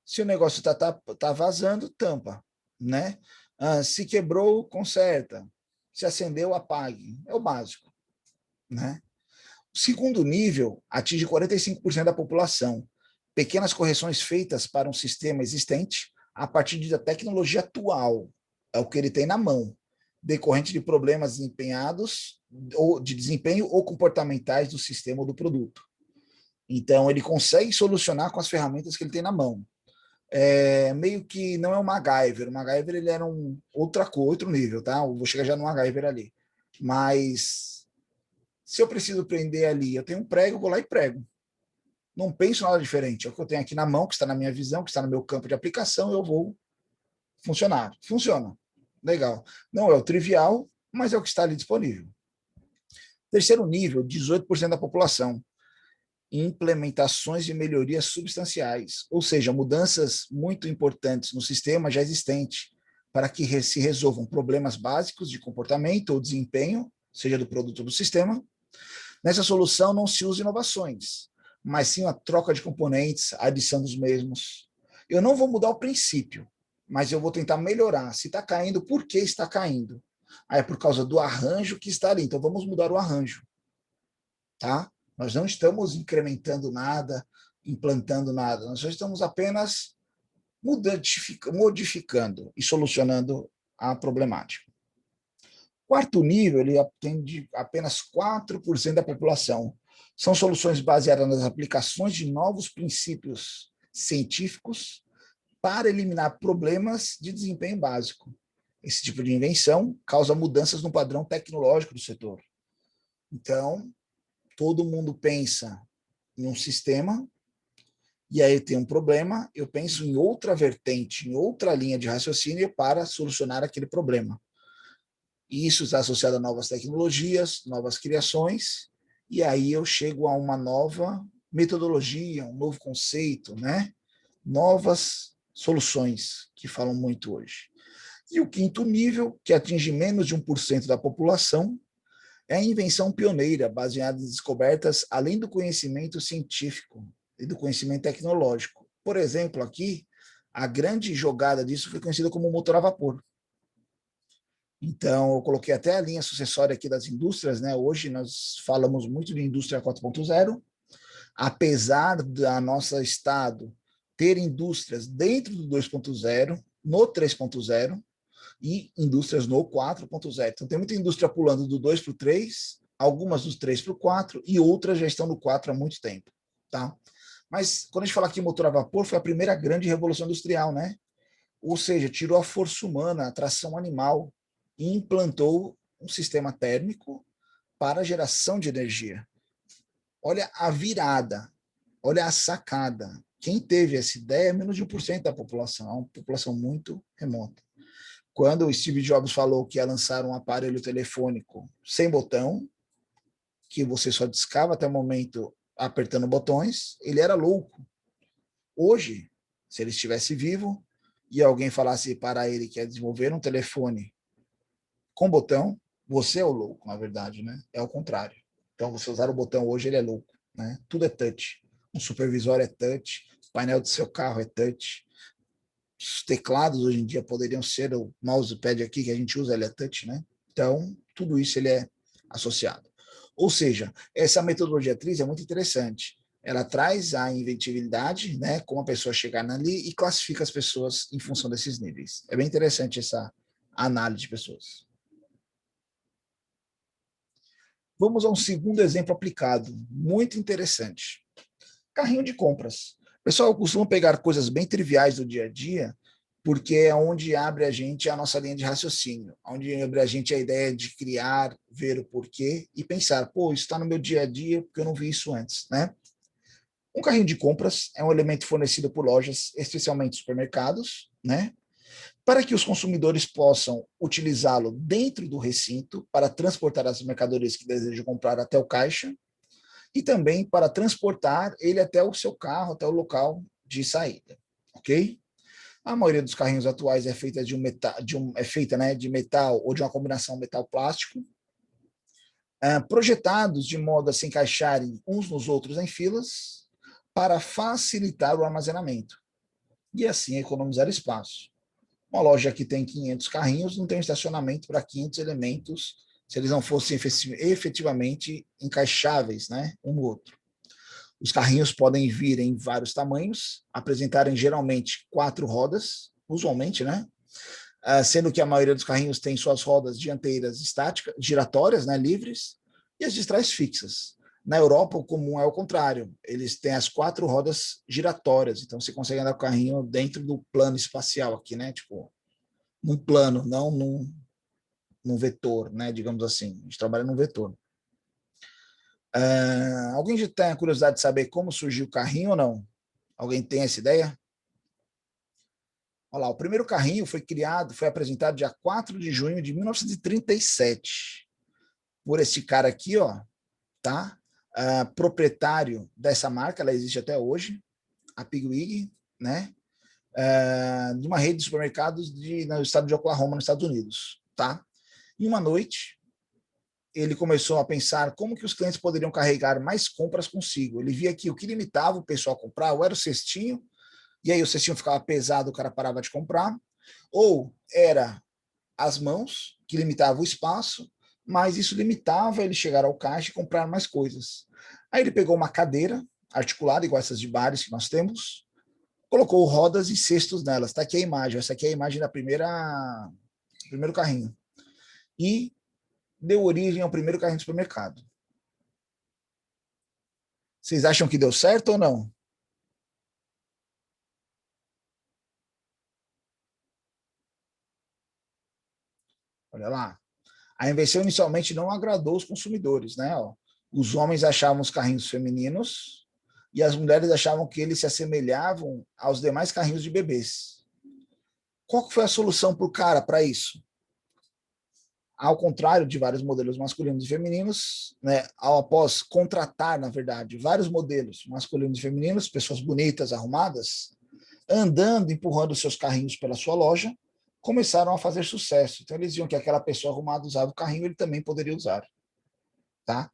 Se o negócio tá vazando, tampa, né? Se quebrou, conserta. Se acendeu, apague. É o básico, né? O segundo nível atinge 45% da população. Pequenas correções feitas para um sistema existente a partir da tecnologia atual. É o que ele tem na mão, decorrente de problemas desempenhados ou de desempenho ou comportamentais do sistema ou do produto. Então, ele consegue solucionar com as ferramentas que ele tem na mão. Meio que não é um MacGyver. O MacGyver ele era outro nível, tá? Eu vou chegar já no MacGyver ali. Mas se eu preciso prender ali, eu tenho um prego, eu vou lá e prego. Não penso nada diferente. É o que eu tenho aqui na mão, que está na minha visão, que está no meu campo de aplicação, eu vou funcionar. Funciona. Legal. Não é o trivial, mas é o que está ali disponível. Terceiro nível, 18% da população. Implementações de melhorias substanciais, ou seja, mudanças muito importantes no sistema já existente, para que se resolvam problemas básicos de comportamento ou desempenho, seja do produto ou do sistema. Nessa solução não se usa inovações, mas sim a troca de componentes, a adição dos mesmos. Eu não vou mudar o princípio, mas eu vou tentar melhorar. Se está caindo, por que está caindo? É por causa do arranjo que está ali, então vamos mudar o arranjo. Tá? Nós não estamos incrementando nada, implantando nada, nós só estamos apenas modificando e solucionando a problemática. Quarto nível, ele atende apenas 4% da população. São soluções baseadas nas aplicações de novos princípios científicos para eliminar problemas de desempenho básico. Esse tipo de invenção causa mudanças no padrão tecnológico do setor. Então, todo mundo pensa em um sistema, e aí tem um problema, eu penso em outra vertente, em outra linha de raciocínio para solucionar aquele problema. E isso está associado a novas tecnologias, novas criações, e aí eu chego a uma nova metodologia, um novo conceito, né? Novas soluções que falam muito hoje. E o quinto nível, que atinge menos de 1% da população, é a invenção pioneira, baseada em descobertas além do conhecimento científico e do conhecimento tecnológico. Por exemplo, aqui, a grande jogada disso foi conhecida como motor a vapor. Então, eu coloquei até a linha sucessória aqui das indústrias, né? Hoje nós falamos muito de indústria 4.0, apesar da nosso estado ter indústrias dentro do 2.0, no 3.0, e indústrias no 4.0. Então, tem muita indústria pulando do 2 para o 3, algumas do 3 para o 4, e outras já estão no 4 há muito tempo. Tá? Mas, quando a gente fala aqui motor a vapor, foi a primeira grande revolução industrial, né? Ou seja, tirou a força humana, a tração animal, e implantou um sistema térmico para a geração de energia. Olha a virada, olha a sacada. Quem teve essa ideia é menos de 1% da população, é uma população muito remota. Quando o Steve Jobs falou que ia lançar um aparelho telefônico sem botão, que você só discava até o momento apertando botões, ele era louco. Hoje, se ele estivesse vivo e alguém falasse para ele que ia desenvolver um telefone com botão, você é o louco, na verdade, né? É o contrário. Então, você usar o botão hoje, ele é louco, né? Tudo é touch. Um supervisor é touch, o painel do seu carro é touch. Os teclados hoje em dia poderiam ser o mousepad aqui que a gente usa, ele é touch, né? Então, tudo isso ele é associado. Ou seja, essa metodologia TRIZ é muito interessante. Ela traz a inventividade, né? Como a pessoa chegar ali e classifica as pessoas em função desses níveis. É bem interessante essa análise de pessoas. Vamos a um segundo exemplo aplicado, muito interessante. Carrinho de compras. Pessoal, eu costumo pegar coisas bem triviais do dia a dia, porque é onde abre a gente a nossa linha de raciocínio, onde abre a gente a ideia de criar, ver o porquê e pensar, pô, isso está no meu dia a dia porque eu não vi isso antes, né? Um carrinho de compras é um elemento fornecido por lojas, especialmente supermercados, né? para que os consumidores possam utilizá-lo dentro do recinto para transportar as mercadorias que desejam comprar até o caixa e também para transportar ele até o seu carro, até o local de saída, ok? A maioria dos carrinhos atuais é feita de metal ou de uma combinação metal-plástico, projetados de modo a se encaixarem uns nos outros em filas para facilitar o armazenamento e assim economizar espaço. Uma loja que tem 500 carrinhos não tem estacionamento para 500 elementos se eles não fossem efetivamente encaixáveis, né, um no outro. Os carrinhos podem vir em vários tamanhos, apresentarem geralmente 4 rodas, usualmente, né, sendo que a maioria dos carrinhos tem suas rodas dianteiras estáticas, giratórias, né, livres, e as de trás fixas. Na Europa, o comum é o contrário. Eles têm as 4 rodas giratórias, então você consegue andar com o carrinho dentro do plano espacial aqui, né? Tipo, num plano, não num vetor, né? Digamos assim. A gente trabalha num vetor. Alguém já tem a curiosidade de saber como surgiu o carrinho ou não? Alguém tem essa ideia? Olha lá, o primeiro carrinho foi apresentado dia 4 de junho de 1937 por esse cara aqui, ó, tá? Proprietário dessa marca, ela existe até hoje, a Pigwig, né? De uma rede de supermercados no estado de Oklahoma, nos Estados Unidos, tá? E uma noite, ele começou a pensar como que os clientes poderiam carregar mais compras consigo. Ele via que o que limitava o pessoal a comprar ou era o cestinho, e aí o cestinho ficava pesado, o cara parava de comprar, ou era as mãos, que limitavam o espaço, mas isso limitava ele chegar ao caixa e comprar mais coisas. Aí ele pegou uma cadeira articulada, igual essas de bares que nós temos, colocou rodas e cestos nelas. Está aqui a imagem, essa aqui é a imagem da primeiro carrinho. E deu origem ao primeiro carrinho de supermercado. Vocês acham que deu certo ou não? Olha lá. A invenção inicialmente não agradou os consumidores, né? Os homens achavam os carrinhos femininos e as mulheres achavam que eles se assemelhavam aos demais carrinhos de bebês. Qual foi a solução para o cara para isso? Ao contrário de vários modelos masculinos e femininos, né, após contratar, na verdade, vários modelos masculinos e femininos, pessoas bonitas, arrumadas, andando, empurrando seus carrinhos pela sua loja, começaram a fazer sucesso. Então, eles viam que aquela pessoa arrumada usava o carrinho, ele também poderia usar. Tá?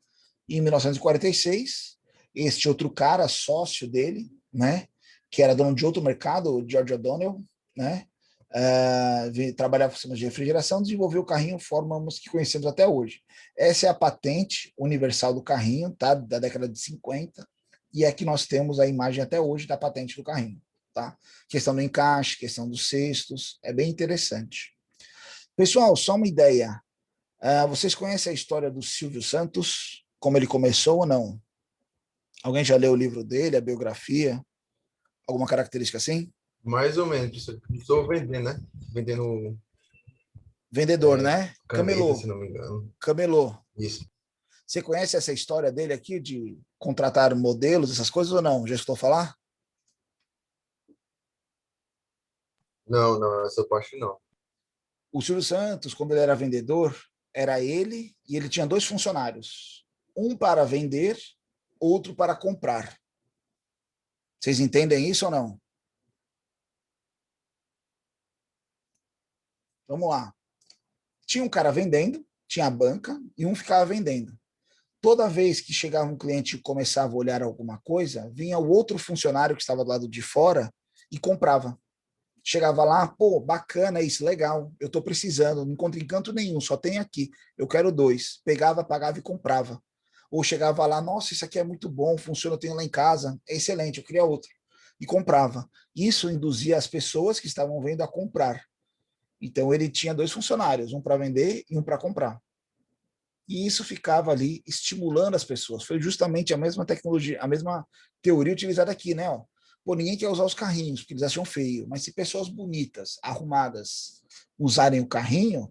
E em 1946, este outro cara, sócio dele, né, que era dono de outro mercado, o George O'Donnell, né, trabalhava com sistemas de refrigeração, desenvolveu o carrinho, formamos que conhecemos até hoje. Essa é a patente universal do carrinho, tá, da década de 50, e é que nós temos a imagem até hoje da patente do carrinho. Tá? Questão do encaixe, questão dos cestos, é bem interessante. Pessoal, só uma ideia. Vocês conhecem a história do Silvio Santos? Como ele começou ou não? Alguém já leu o livro dele, a biografia? Alguma característica assim? Mais ou menos. Estou vendendo, né? Vendendo. Vendedor, né? Caneta, Camelô. se não me engano. Camelô. Isso. Você conhece essa história dele aqui de contratar modelos, essas coisas ou não? Já escutou falar? Não, essa parte não. O Silvio Santos, quando ele era vendedor, era ele e ele tinha 2 funcionários. Um para vender, outro para comprar. Vocês entendem isso ou não? Vamos lá. Tinha um cara vendendo, tinha a banca, e um ficava vendendo. Toda vez que chegava um cliente e começava a olhar alguma coisa, vinha o outro funcionário que estava do lado de fora e comprava. Chegava lá, pô, bacana isso, legal, eu estou precisando, não encontro em canto nenhum, só tem aqui, eu quero 2. Pegava, pagava e comprava. Ou chegava lá, nossa, isso aqui é muito bom, funciona, eu tenho lá em casa, é excelente, eu queria outro. E comprava. Isso induzia as pessoas que estavam vendo a comprar. Então ele tinha 2 funcionários, um para vender e um para comprar. E isso ficava ali estimulando as pessoas. Foi justamente a mesma tecnologia, a mesma teoria utilizada aqui, né? Pô, ninguém quer usar os carrinhos, porque eles acham feio. Mas se pessoas bonitas, arrumadas, usarem o carrinho,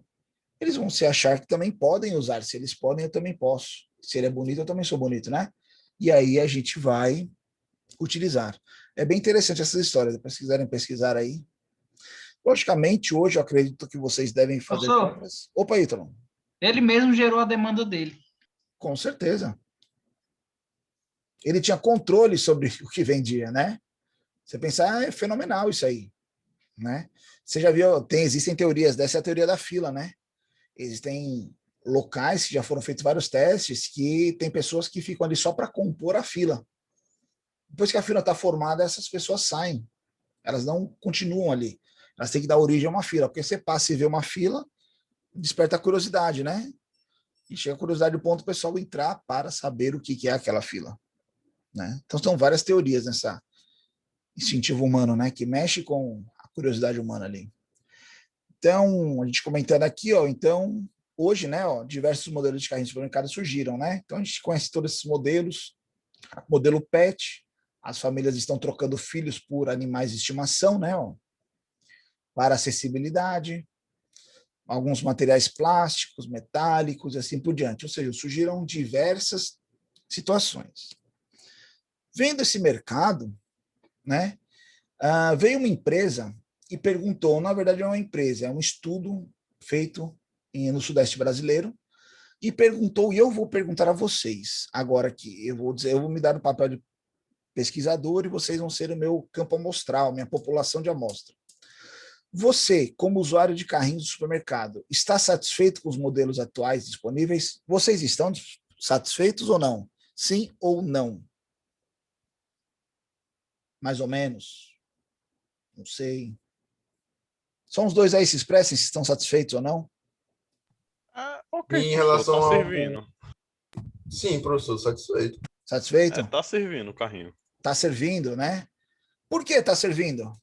eles vão se achar que também podem usar. Se eles podem, eu também posso. Se ele é bonito, eu também sou bonito, né? E aí a gente vai utilizar. É bem interessante essas histórias. Se quiserem pesquisar aí. Logicamente, hoje eu acredito que vocês devem fazer compras. Opa, Ítalo. Ele mesmo gerou a demanda dele. Com certeza. Ele tinha controle sobre o que vendia, né? Você pensar, é fenomenal isso aí, né? Você já viu, existem teorias, dessa é a teoria da fila, né? Existem locais que já foram feitos vários testes que tem pessoas que ficam ali só para compor a fila. Depois que a fila está formada, essas pessoas saem. Elas não continuam ali. Elas têm que dar origem a uma fila, porque você passa e vê uma fila, desperta a curiosidade, né? E chega a curiosidade do ponto do pessoal entrar para saber o que é aquela fila, né? Então, são várias teorias nessa instintivo humano, né? Que mexe com a curiosidade humana ali. Então, a gente comentando aqui, ó, então, hoje, né, ó, diversos modelos de carrinhos de supermercado surgiram, né? Então, a gente conhece todos esses modelos. Modelo pet, as famílias estão trocando filhos por animais de estimação, né, ó, para acessibilidade. Alguns materiais plásticos, metálicos e assim por diante. Ou seja, surgiram diversas situações. Vendo esse mercado, né, veio uma empresa e perguntou, na verdade é uma empresa, é um estudo feito no Sudeste brasileiro, e perguntou, e eu vou perguntar a vocês, agora aqui, eu vou me dar o papel de pesquisador e vocês vão ser o meu campo amostral, minha população de amostra. Você, como usuário de carrinhos do supermercado, está satisfeito com os modelos atuais disponíveis? Vocês estão satisfeitos ou não? Sim ou não? Mais ou menos? Não sei. São os dois aí, se expressem se estão satisfeitos ou não? Ok, Em professor, relação tá ao... servindo. Sim, professor, satisfeito. Satisfeito? Tá servindo o carrinho. Tá servindo, né? Por que tá servindo?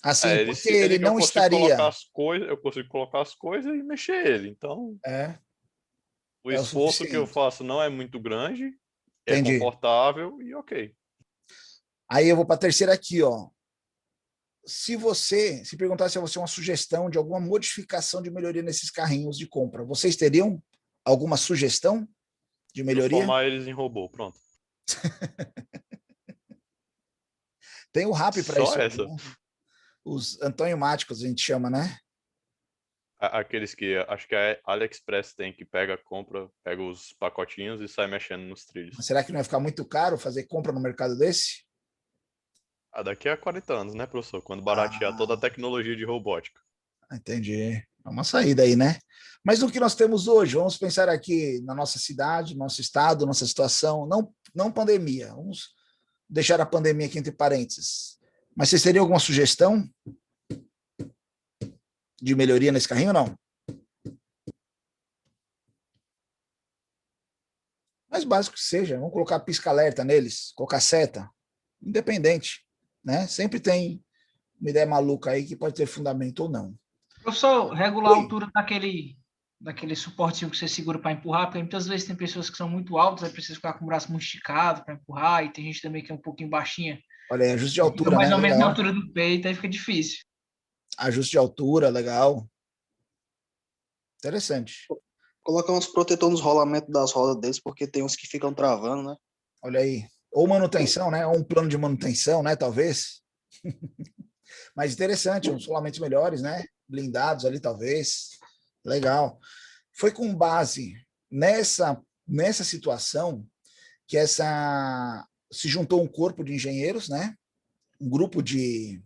Assim, porque Ele ele que eu não consigo estaria... colocar as coisas, eu consigo colocar as coisas e mexer ele. Então, o É o esforço que eu suficiente. faço não é muito grande, é Entendi. confortável e ok. Aí eu vou para a terceira aqui, ó. Se perguntasse a você uma sugestão de alguma modificação de melhoria nesses carrinhos de compra, vocês teriam alguma sugestão de melhoria? Transformar eles em robô, pronto. Tem o RAP para Só isso aí, essa. né? Os Antônio Máticos, a gente chama, né? Aqueles que acho que a AliExpress tem, que compra, pega os pacotinhos e sai mexendo nos trilhos. Mas será que não vai ficar muito caro fazer compra no mercado desse? Daqui a 40 anos, né, professor? Quando baratear toda a tecnologia de robótica. Entendi. É uma saída aí, né? Mas no que nós temos hoje, vamos pensar aqui na nossa cidade, nosso estado, nossa situação, não pandemia. Vamos deixar a pandemia aqui entre parênteses. Mas vocês teriam alguma sugestão de melhoria nesse carrinho ou não? Mais básico que seja, vamos colocar pisca-alerta neles, colocar seta, independente, né? Sempre tem uma ideia maluca aí que pode ter fundamento ou não. Professor, regular a altura daquele suportinho que você segura para empurrar, porque muitas vezes tem pessoas que são muito altas, aí precisa ficar com o braço muito esticado para empurrar, e tem gente também que é um pouquinho baixinha. Olha aí, ajuste de altura, fica mais né? ou menos Legal. na altura do peito, aí fica difícil. Ajuste de altura, legal. Interessante. Colocar uns protetores nos rolamentos das rodas deles, porque tem uns que ficam travando, né? Olha aí. Ou manutenção, né? Ou um plano de manutenção, né? Talvez. Mas interessante, uns rolamentos melhores, né? Blindados ali, talvez. Legal. Foi com base nessa situação que se juntou um corpo de engenheiros, né? Um grupo de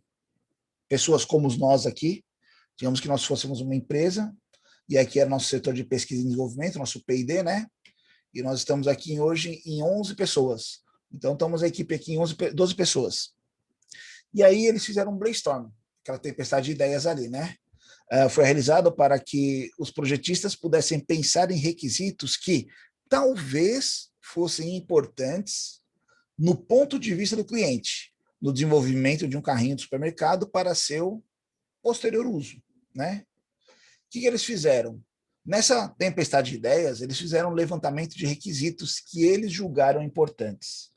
pessoas como nós aqui, digamos que nós fôssemos uma empresa, e aqui é nosso setor de pesquisa e desenvolvimento, nosso P&D, né? E nós estamos aqui hoje em 11 pessoas. Então, estamos a equipe aqui em 12 pessoas. E aí eles fizeram um brainstorm, aquela tempestade de ideias ali, né? Foi realizado para que os projetistas pudessem pensar em requisitos que talvez fossem importantes no ponto de vista do cliente, no desenvolvimento de um carrinho de supermercado para seu posterior uso, né? O que eles fizeram? Nessa tempestade de ideias, eles fizeram um levantamento de requisitos que eles julgaram importantes.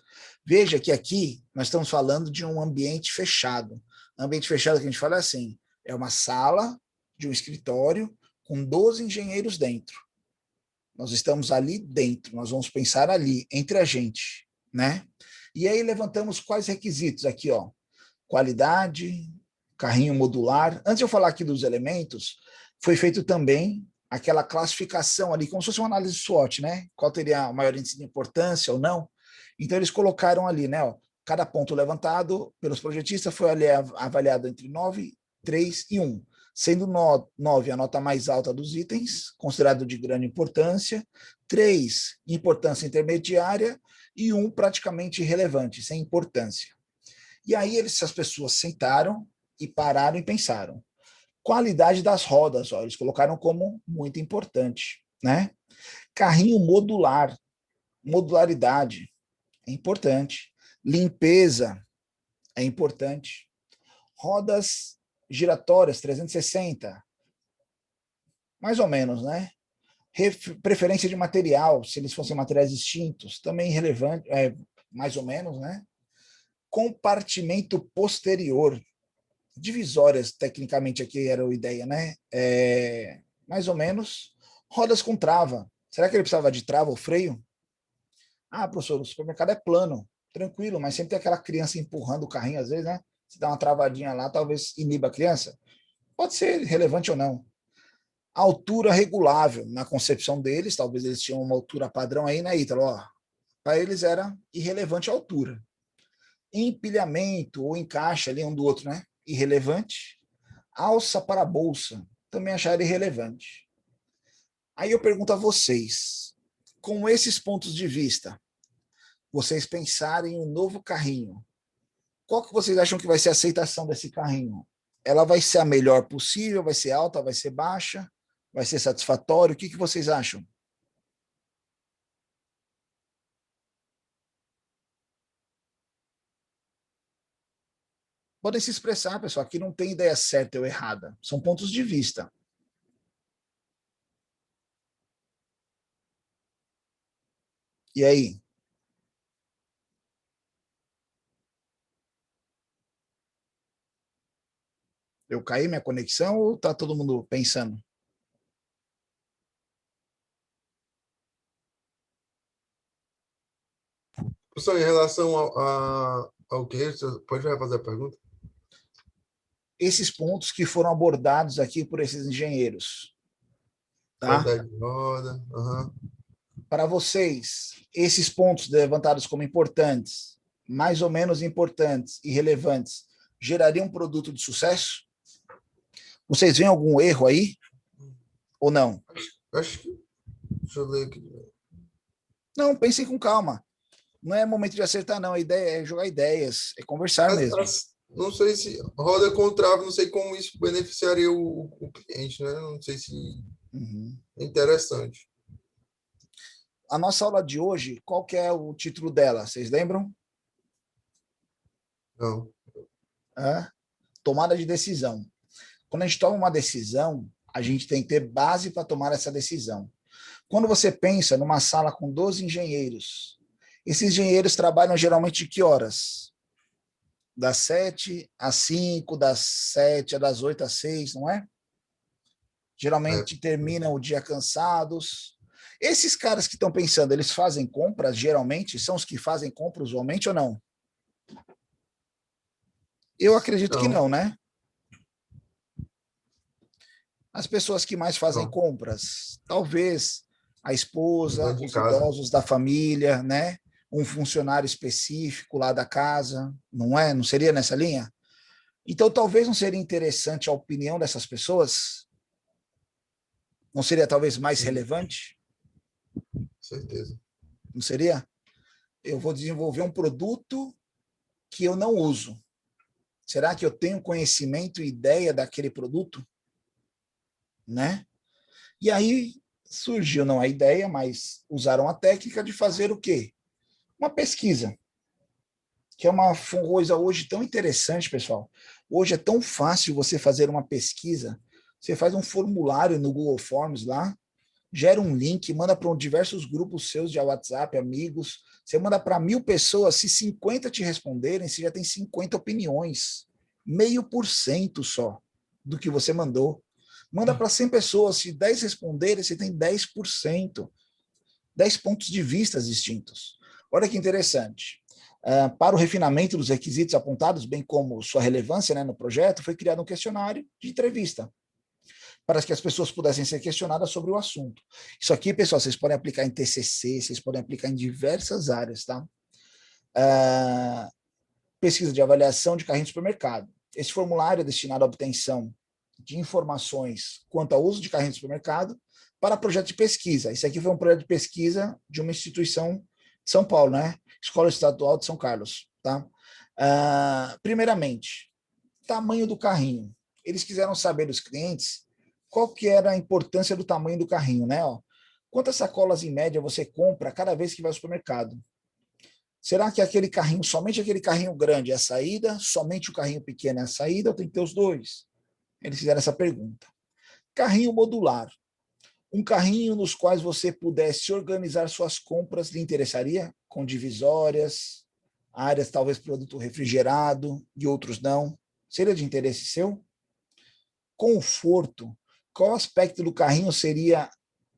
Veja que aqui nós estamos falando de um ambiente fechado. Ambiente fechado que a gente fala assim, é uma sala de um escritório com 12 engenheiros dentro. Nós estamos ali dentro, nós vamos pensar ali, entre a gente, né? E aí levantamos quais requisitos aqui, ó. Qualidade, carrinho modular. Antes de eu falar aqui dos elementos, foi feito também aquela classificação ali, como se fosse uma análise SWOT, né? Qual teria o maior índice de importância ou não. Então, eles colocaram ali, né? Ó, cada ponto levantado pelos projetistas foi ali avaliado entre 9, 3 e 1, sendo 9 a nota mais alta dos itens, considerado de grande importância, 3, importância intermediária, e 1 praticamente irrelevante, sem importância. E aí essas pessoas sentaram e pararam e pensaram. Qualidade das rodas, ó, eles colocaram como muito importante, né? Carrinho modular, modularidade, é importante. Limpeza, é importante. Rodas giratórias, 360, mais ou menos, né? Preferência de material, se eles fossem materiais distintos, também relevante, mais ou menos, né? Compartimento posterior, divisórias, tecnicamente aqui era a ideia, né? Mais ou menos. Rodas com trava. Será que ele precisava de trava ou freio? Ah, professor, o supermercado é plano, tranquilo, mas sempre tem aquela criança empurrando o carrinho, às vezes, né? Se dá uma travadinha lá, talvez iniba a criança. Pode ser relevante ou não. Altura regulável, na concepção deles, talvez eles tinham uma altura padrão aí, né, Ítalo? Para eles era irrelevante a altura. Empilhamento ou encaixe ali um do outro, né? Irrelevante. Alça para a bolsa, também acharam irrelevante. Aí eu pergunto a vocês, com esses pontos de vista, vocês pensarem em um novo carrinho, qual que vocês acham que vai ser a aceitação desse carrinho? Ela vai ser a melhor possível? Vai ser alta? Vai ser baixa? Vai ser satisfatório? O que vocês acham? Podem se expressar, pessoal. Aqui não tem ideia certa ou errada. São pontos de vista. E aí? Eu caí minha conexão ou tá todo mundo pensando? Professor, em relação ao que? Você pode fazer a pergunta? Esses pontos que foram abordados aqui por esses engenheiros. Tá? Qualidade de roda. Uhum. Para vocês, esses pontos levantados como importantes, mais ou menos importantes e relevantes, gerariam um produto de sucesso? Vocês veem algum erro aí? Ou não? Acho que... Deixa eu ler aqui. Não, pensem com calma. Não é momento de acertar, não. A ideia é jogar ideias, é conversar mesmo. Não sei se roda com trava, não sei como isso beneficiaria o cliente, né? Não sei se é interessante. A nossa aula de hoje, qual que é o título dela? Vocês lembram? Não. Tomada de decisão. Quando a gente toma uma decisão, a gente tem que ter base para tomar essa decisão. Quando você pensa numa sala com 12 engenheiros, esses engenheiros trabalham geralmente de que horas? Das 7 às 5, das 7 das 8 às 6, não é? Geralmente terminam o dia cansados. Esses caras que estão pensando, eles fazem compras, geralmente? São os que fazem compras usualmente ou não? Eu acredito que não, né? As pessoas que mais fazem compras, talvez a esposa, os idosos da família, né? Um funcionário específico lá da casa, não é? Não seria nessa linha? Então, talvez não seria interessante a opinião dessas pessoas? Não seria talvez mais relevante? Certeza. Não seria? Eu vou desenvolver um produto que eu não uso. Será que eu tenho conhecimento e ideia daquele produto? Né? E aí surgiu não a ideia, mas usaram a técnica de fazer o quê? Uma pesquisa, que é uma coisa hoje tão interessante, pessoal. Hoje é tão fácil você fazer uma pesquisa. Você faz um formulário no Google Forms lá, gera um link, manda para diversos grupos seus de WhatsApp, amigos. Você manda para 1000 pessoas, se 50 te responderem, você já tem 50 opiniões. 0,5% só do que você mandou. Manda para 100 pessoas, se 10 responderem, você tem 10%. 10 pontos de vista distintos. Olha que interessante. Para o refinamento dos requisitos apontados, bem como sua relevância, né, no projeto, foi criado um questionário de entrevista para que as pessoas pudessem ser questionadas sobre o assunto. Isso aqui, pessoal, vocês podem aplicar em TCC, vocês podem aplicar em diversas áreas, tá? Pesquisa de avaliação de carrinho de supermercado. Esse formulário é destinado à obtenção de informações quanto ao uso de carrinho de supermercado para projeto de pesquisa. Isso aqui foi um projeto de pesquisa de uma instituição de São Paulo, né? Escola Estadual de São Carlos, tá? Primeiramente, tamanho do carrinho. Eles quiseram saber dos clientes qual que era a importância do tamanho do carrinho, né? Quantas sacolas, em média, você compra cada vez que vai ao supermercado? Será que aquele carrinho, somente aquele carrinho grande é a saída, somente o carrinho pequeno é a saída, ou tem que ter os dois? Eles fizeram essa pergunta. Carrinho modular. Um carrinho nos quais você pudesse organizar suas compras, lhe interessaria? Com divisórias, áreas talvez produto refrigerado e outros não. Seria de interesse seu? Conforto. Qual aspecto do carrinho seria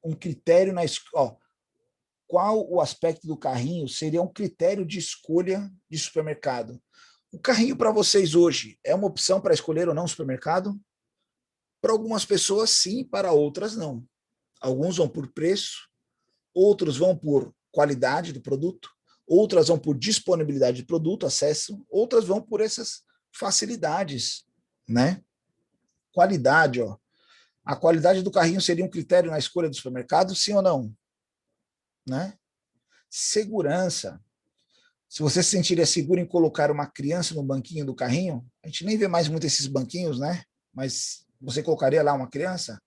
um critério na escola? Qual o aspecto do carrinho seria um critério de escolha de supermercado? O carrinho para vocês hoje é uma opção para escolher ou não supermercado? Para algumas pessoas sim, para outras não. Alguns vão por preço, outros vão por qualidade do produto, outras vão por disponibilidade de produto, acesso, outras vão por essas facilidades, né? Qualidade, ó. A qualidade do carrinho seria um critério na escolha do supermercado, sim ou não? Né? Segurança. Se você se sentiria seguro em colocar uma criança no banquinho do carrinho, a gente nem vê mais muito esses banquinhos, né? Mas você colocaria lá uma criança?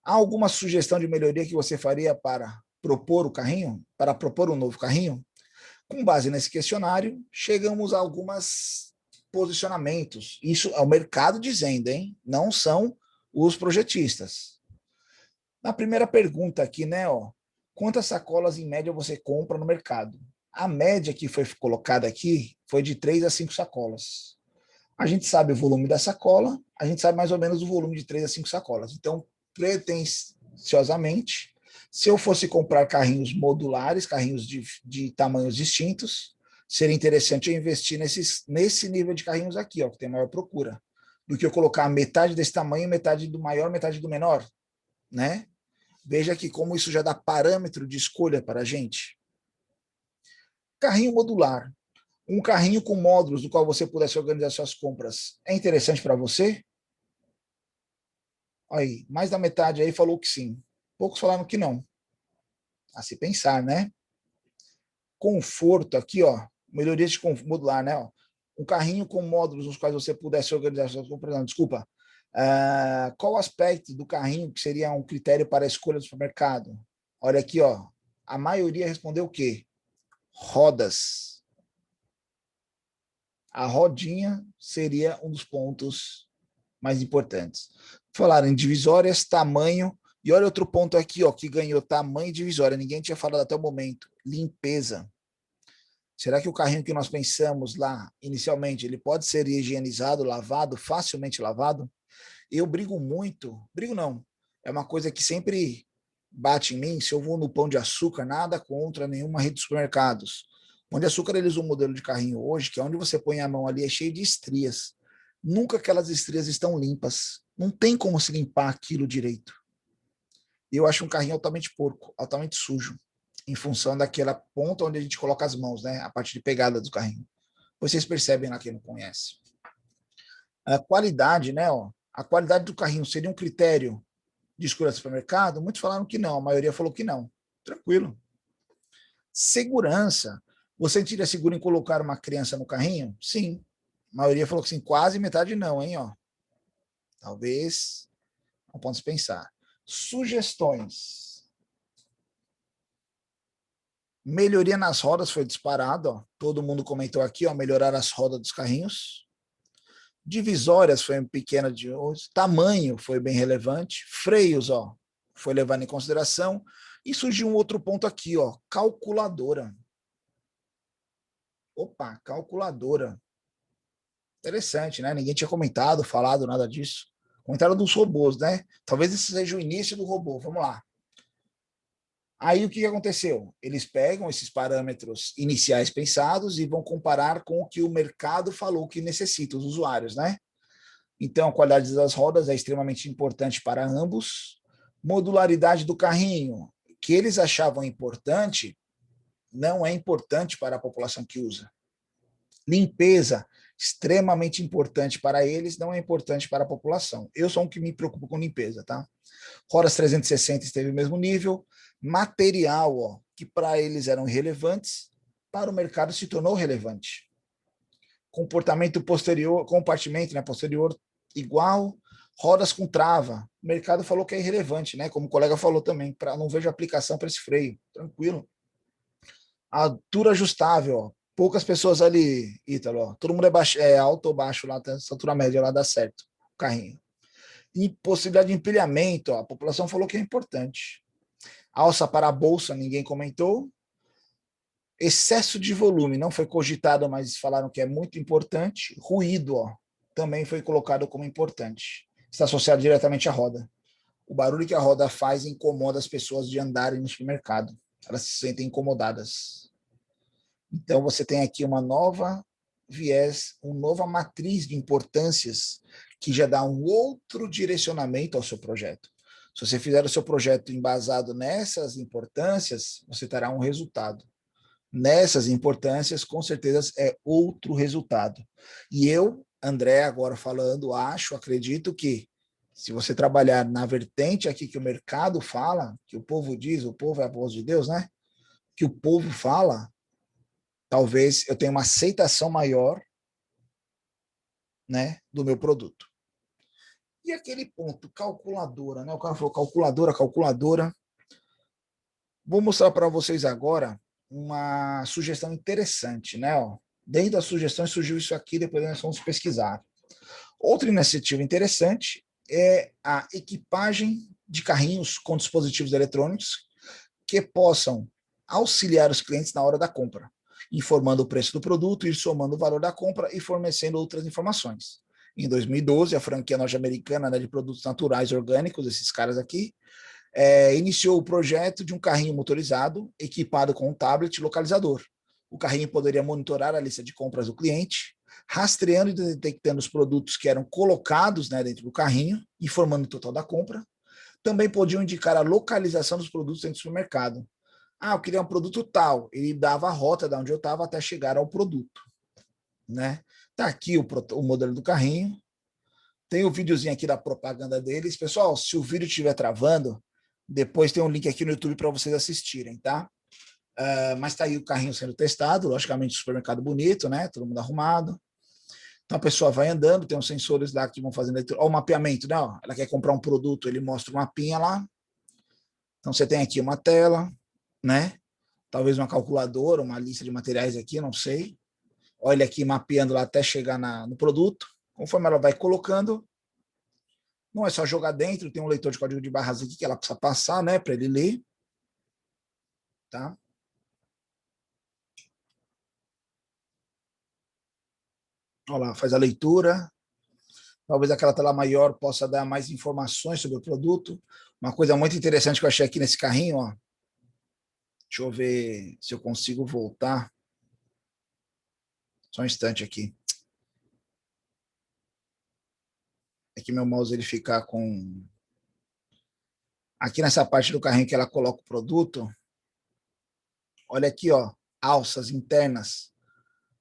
Há alguma sugestão de melhoria que você faria para propor o carrinho? Para propor um novo carrinho? Com base nesse questionário, chegamos a alguns posicionamentos. Isso é o mercado dizendo, hein? Não são os projetistas. Na primeira pergunta aqui, né? Quantas sacolas em média você compra no mercado? A média que foi colocada aqui foi de 3 a 5 sacolas. A gente sabe o volume da sacola, a gente sabe mais ou menos o volume de 3 a 5 sacolas. Então, pretensiosamente, se eu fosse comprar carrinhos modulares, carrinhos de tamanhos distintos, seria interessante eu investir nesse nível de carrinhos aqui, que tem maior procura, do que eu colocar metade desse tamanho, metade do maior, metade do menor, né? Veja que como isso já dá parâmetro de escolha para a gente. Carrinho modular. Um carrinho com módulos do qual você pudesse organizar suas compras. É interessante para você? Aí, mais da metade aí falou que sim. Poucos falaram que não. A se pensar, né? Conforto aqui, melhoria de modular, né? Um carrinho com módulos nos quais você pudesse organizar suas compras. Não, desculpa. Qual aspecto do carrinho que seria um critério para a escolha do supermercado? Olha aqui, a maioria respondeu o quê? Rodas. A rodinha seria um dos pontos mais importantes. Falaram em divisórias, tamanho, e olha outro ponto aqui, que ganhou tamanho e divisória. Ninguém tinha falado até o momento. Limpeza. Será que o carrinho que nós pensamos lá, inicialmente, ele pode ser higienizado, lavado, facilmente lavado? Eu brigo muito, é uma coisa que sempre bate em mim, se eu vou no Pão de Açúcar, nada contra nenhuma rede de supermercados. Pão de Açúcar, eles usam um modelo de carrinho hoje, que é onde você põe a mão ali, é cheio de estrias. Nunca aquelas estrias estão limpas. Não tem como se limpar aquilo direito. Eu acho um carrinho altamente porco, altamente sujo, em função daquela ponta onde a gente coloca as mãos, né? A parte de pegada do carrinho. Vocês percebem lá quem não conhece. A qualidade, né? A qualidade do carrinho seria um critério de escolha do supermercado? Muitos falaram que não, a maioria falou que não. Tranquilo. Segurança. Você sentiria seguro em colocar uma criança no carrinho? Sim. A maioria falou que sim, quase metade não, hein? Talvez não podemos pensar. Sugestões. Melhoria nas rodas foi disparado, todo mundo comentou aqui, melhorar as rodas dos carrinhos. Divisórias foi pequena de hoje, tamanho foi bem relevante, freios, foi levado em consideração, e surgiu um outro ponto aqui, calculadora. Opa, calculadora. Interessante, né? Ninguém tinha falado nada disso. Comentaram dos robôs, né? Talvez esse seja o início do robô. Vamos lá. Aí o que aconteceu? Eles pegam esses parâmetros iniciais pensados e vão comparar com o que o mercado falou que necessita, os usuários, né? Então, a qualidade das rodas é extremamente importante para ambos. Modularidade do carrinho, que eles achavam importante, não é importante para a população que usa. Limpeza, extremamente importante para eles, não é importante para a população. Eu sou um que me preocupo com limpeza, tá? Rodas 360 esteve no mesmo nível. Material, ó, que para eles eram irrelevantes, para o mercado se tornou relevante. Comportamento posterior, compartimento, né, posterior igual. Rodas com trava, o mercado falou que é irrelevante, né? Como o colega falou também, não vejo aplicação para esse freio, tranquilo. Altura ajustável, ó. Poucas pessoas ali, Ítalo, ó. Todo mundo é alto ou baixo lá, essa altura média lá dá certo, o carrinho. E possibilidade de empilhamento, ó, a população falou que é importante. Alça para a bolsa, ninguém comentou. Excesso de volume, não foi cogitado, mas falaram que é muito importante. Ruído, ó, também foi colocado como importante. Está associado diretamente à roda. O barulho que a roda faz incomoda as pessoas de andarem no supermercado. Elas se sentem incomodadas. Então, você tem aqui uma nova viés, uma nova matriz de importâncias que já dá um outro direcionamento ao seu projeto. Se você fizer o seu projeto embasado nessas importâncias, você terá um resultado. Nessas importâncias, com certeza, é outro resultado. E eu, André, agora falando, acredito que se você trabalhar na vertente aqui que o mercado fala, que o povo diz, o povo é a voz de Deus, né? Que o povo fala, talvez eu tenha uma aceitação maior, né, do meu produto. E aquele ponto, calculadora, né? O cara falou calculadora. Vou mostrar para vocês agora uma sugestão interessante, né? Ó, dentro das sugestões surgiu isso aqui, depois nós vamos pesquisar. Outra iniciativa interessante é a equipagem de carrinhos com dispositivos eletrônicos que possam auxiliar os clientes na hora da compra, informando o preço do produto, ir somando o valor da compra e fornecendo outras informações. Em 2012, a franquia norte-americana, né, de produtos naturais orgânicos, esses caras aqui, iniciou o projeto de um carrinho motorizado equipado com um tablet localizador. O carrinho poderia monitorar a lista de compras do cliente, rastreando e detectando os produtos que eram colocados, né, dentro do carrinho, informando o total da compra. Também podiam indicar a localização dos produtos dentro do supermercado. Eu queria um produto tal. Ele dava a rota de onde eu estava até chegar ao produto, né? Tá aqui o modelo do carrinho. Tem o videozinho aqui da propaganda deles. Pessoal, se o vídeo estiver travando, depois tem um link aqui no YouTube para vocês assistirem, tá? Mas tá aí o carrinho sendo testado, logicamente supermercado bonito, né? Todo mundo arrumado. Então a pessoa vai andando, tem uns sensores lá que vão fazendo o mapeamento, né? Ela quer comprar um produto, ele mostra um mapinha lá. Então você tem aqui uma tela, né? Talvez uma calculadora, uma lista de materiais aqui, não sei. Olha aqui mapeando lá até chegar no produto. Conforme ela vai colocando, não é só jogar dentro, tem um leitor de código de barras aqui que ela precisa passar, né, para ele ler. Tá? Olha lá, faz a leitura. Talvez aquela tela maior possa dar mais informações sobre o produto. Uma coisa muito interessante que eu achei aqui nesse carrinho, ó. Deixa eu ver se eu consigo voltar. Só um instante aqui. É que meu mouse ele fica com... Aqui nessa parte do carrinho que ela coloca o produto, olha aqui, ó, alças internas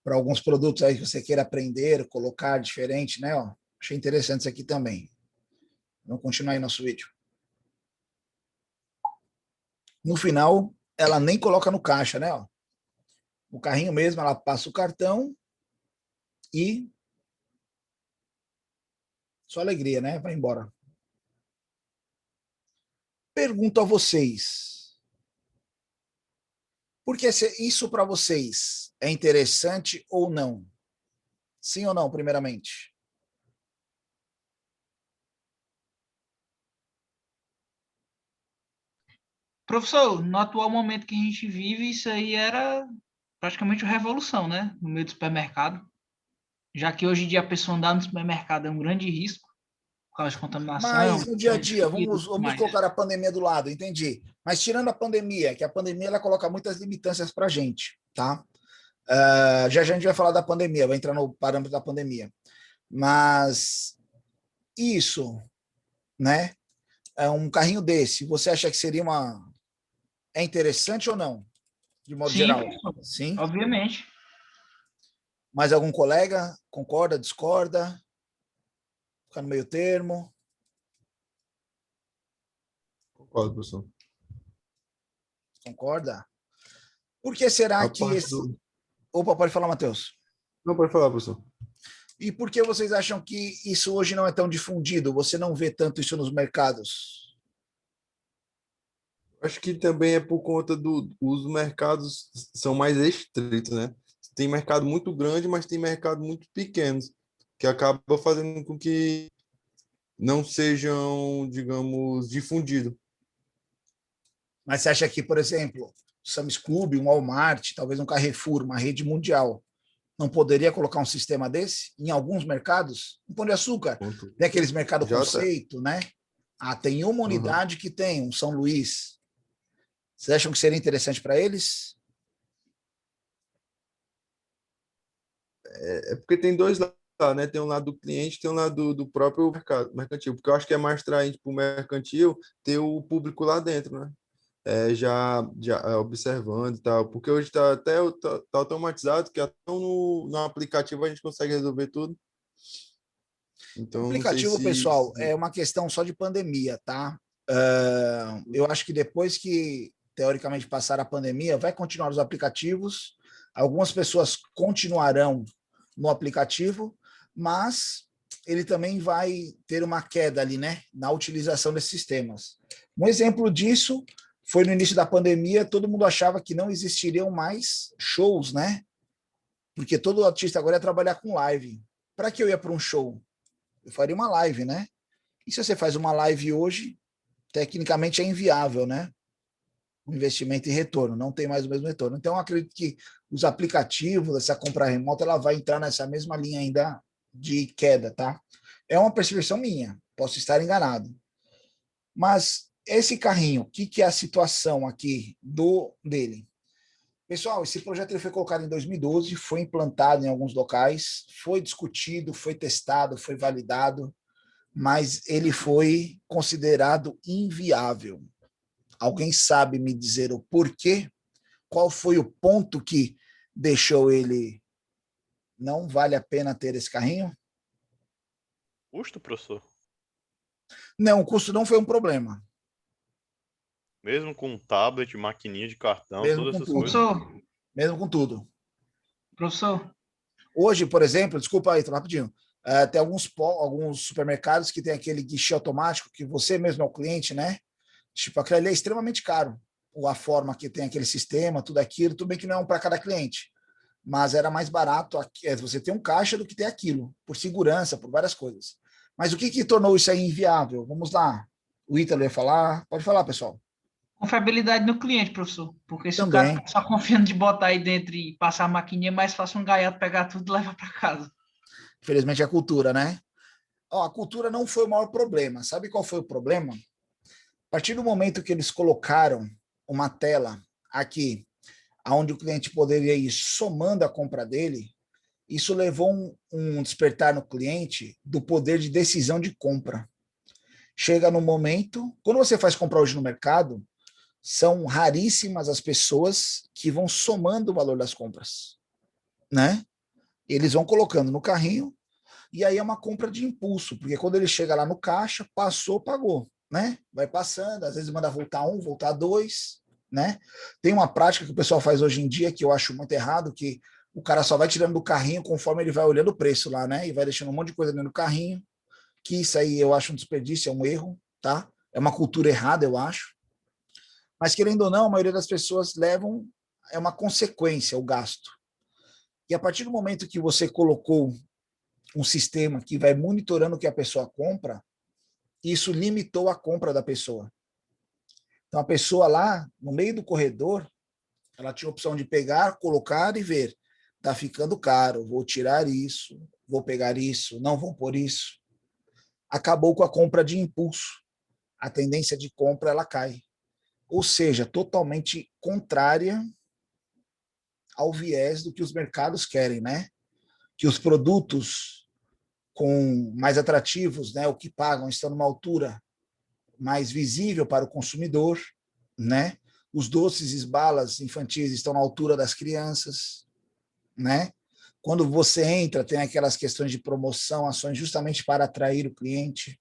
para alguns produtos aí que você queira aprender, colocar diferente, né? Ó, achei interessante isso aqui também. Vamos continuar aí nosso vídeo. No final, ela nem coloca no caixa, né? Ó. O carrinho mesmo, ela passa o cartão e só alegria, né? Vai embora. Pergunto a vocês. Porque isso para vocês é interessante ou não? Sim ou não, primeiramente? Professor, no atual momento que a gente vive, isso aí era praticamente uma revolução, né? No meio do supermercado. Já que hoje em dia a pessoa andar no supermercado é um grande risco. por causa de contaminação. Mas no dia a dia, vamos mais. colocar a pandemia do lado, entendi. Mas tirando a pandemia, que a pandemia ela coloca muitas limitâncias para a gente, tá? Já a gente vai falar da pandemia, vai entrar no parâmetro da pandemia. Mas isso, né? Um carrinho desse, você acha que seria é interessante ou não? De modo geral? Sim. Obviamente. Mais algum colega concorda, discorda? Fica no meio termo? Concordo, professor. Concorda? Por que será que esse... Opa, pode falar, Matheus. Não, pode falar, professor. E por que vocês acham que isso hoje não é tão difundido? Você não vê tanto isso nos mercados? Acho que também é por conta os mercados são mais restritos, né? Tem mercado muito grande, mas tem mercado muito pequenos, que acaba fazendo com que não sejam, digamos, difundidos. Mas você acha que, por exemplo, o Sam's Club, um Walmart, talvez um Carrefour, uma rede mundial, não poderia colocar um sistema desse em alguns mercados? Um Pão de Açúcar, tem aqueles mercado conceito, né? Tem uma unidade que tem, um São Luís. Vocês acham que seria interessante para eles? É porque tem dois lados, né? Tem um lado do cliente, tem um lado do próprio mercado mercantil, porque eu acho que é mais atraente para o mercantil ter o público lá dentro, né? Já observando e tal, porque hoje tá automatizado que até no aplicativo a gente consegue resolver tudo. Então, o aplicativo, pessoal, é uma questão só de pandemia, tá? Eu acho que depois que, teoricamente, passar a pandemia, vai continuar os aplicativos, algumas pessoas continuarão no aplicativo, mas ele também vai ter uma queda ali, né, na utilização desses sistemas. Um exemplo disso foi no início da pandemia, todo mundo achava que não existiriam mais shows, né? Porque todo artista agora ia trabalhar com live. Para que eu ia para um show? Eu faria uma live, né? E se você faz uma live hoje, tecnicamente é inviável, né? O investimento e retorno, não tem mais o mesmo retorno. Então, eu acredito que os aplicativos, essa compra remota, ela vai entrar nessa mesma linha ainda de queda, tá? É uma percepção minha, posso estar enganado. Mas esse carrinho, o que é a situação aqui dele? Pessoal, esse projeto ele foi colocado em 2012, foi implantado em alguns locais, foi discutido, foi testado, foi validado, mas ele foi considerado inviável. Alguém sabe me dizer o porquê? Qual foi o ponto que deixou ele não vale a pena ter esse carrinho? Custo, professor? Não, o custo não foi um problema. Mesmo com tablet, maquininha de cartão, Mesmo todas com essas tudo. coisas. Mesmo com tudo. Professor. Hoje, por exemplo, desculpa aí, rapidinho, tem alguns supermercados que tem aquele guichê automático que você mesmo é o cliente, né? Tipo, aquilo ali é extremamente caro. A forma que tem aquele sistema, tudo aquilo, tudo bem que não é um para cada cliente, mas era mais barato você ter um caixa do que ter aquilo, por segurança, por várias coisas. Mas o que tornou isso aí inviável? Vamos lá. O Ítalo ia falar. Pode falar, pessoal. Confiabilidade no cliente, professor. Porque se Também. o cara tá só confiando de botar aí dentro e passar a maquininha, é mais fácil um gaiato pegar tudo e levar para casa. Infelizmente é a cultura, né? A cultura não foi o maior problema. Sabe qual foi o problema? A partir do momento que eles colocaram uma tela aqui, onde o cliente poderia ir somando a compra dele, isso levou um despertar no cliente do poder de decisão de compra. Chega no momento, quando você faz compra hoje no mercado, são raríssimas as pessoas que vão somando o valor das compras, né? Eles vão colocando no carrinho e aí é uma compra de impulso, porque quando ele chega lá no caixa, passou, pagou, né? Vai passando, às vezes manda voltar um, voltar dois, né? Tem uma prática que o pessoal faz hoje em dia que eu acho muito errado, que o cara só vai tirando do carrinho conforme ele vai olhando o preço lá, né? E vai deixando um monte de coisa dentro do carrinho, que isso aí eu acho um desperdício, é um erro, tá? É uma cultura errada, eu acho. Mas, querendo ou não, a maioria das pessoas levam, é uma consequência, o gasto. E a partir do momento que você colocou um sistema que vai monitorando o que a pessoa compra, isso limitou a compra da pessoa. Então, a pessoa lá, no meio do corredor, ela tinha a opção de pegar, colocar e ver. Está ficando caro, vou tirar isso, vou pegar isso, não vou pôr isso. acabou com a compra de impulso. A tendência de compra ela cai. Ou seja, totalmente contrária ao viés do que os mercados querem, né? Que os produtos com mais atrativos, né, o que pagam, estão numa altura mais visível para o consumidor, né? Os doces e balas infantis estão na altura das crianças, né? Quando você entra, tem aquelas questões de promoção, ações justamente para atrair o cliente.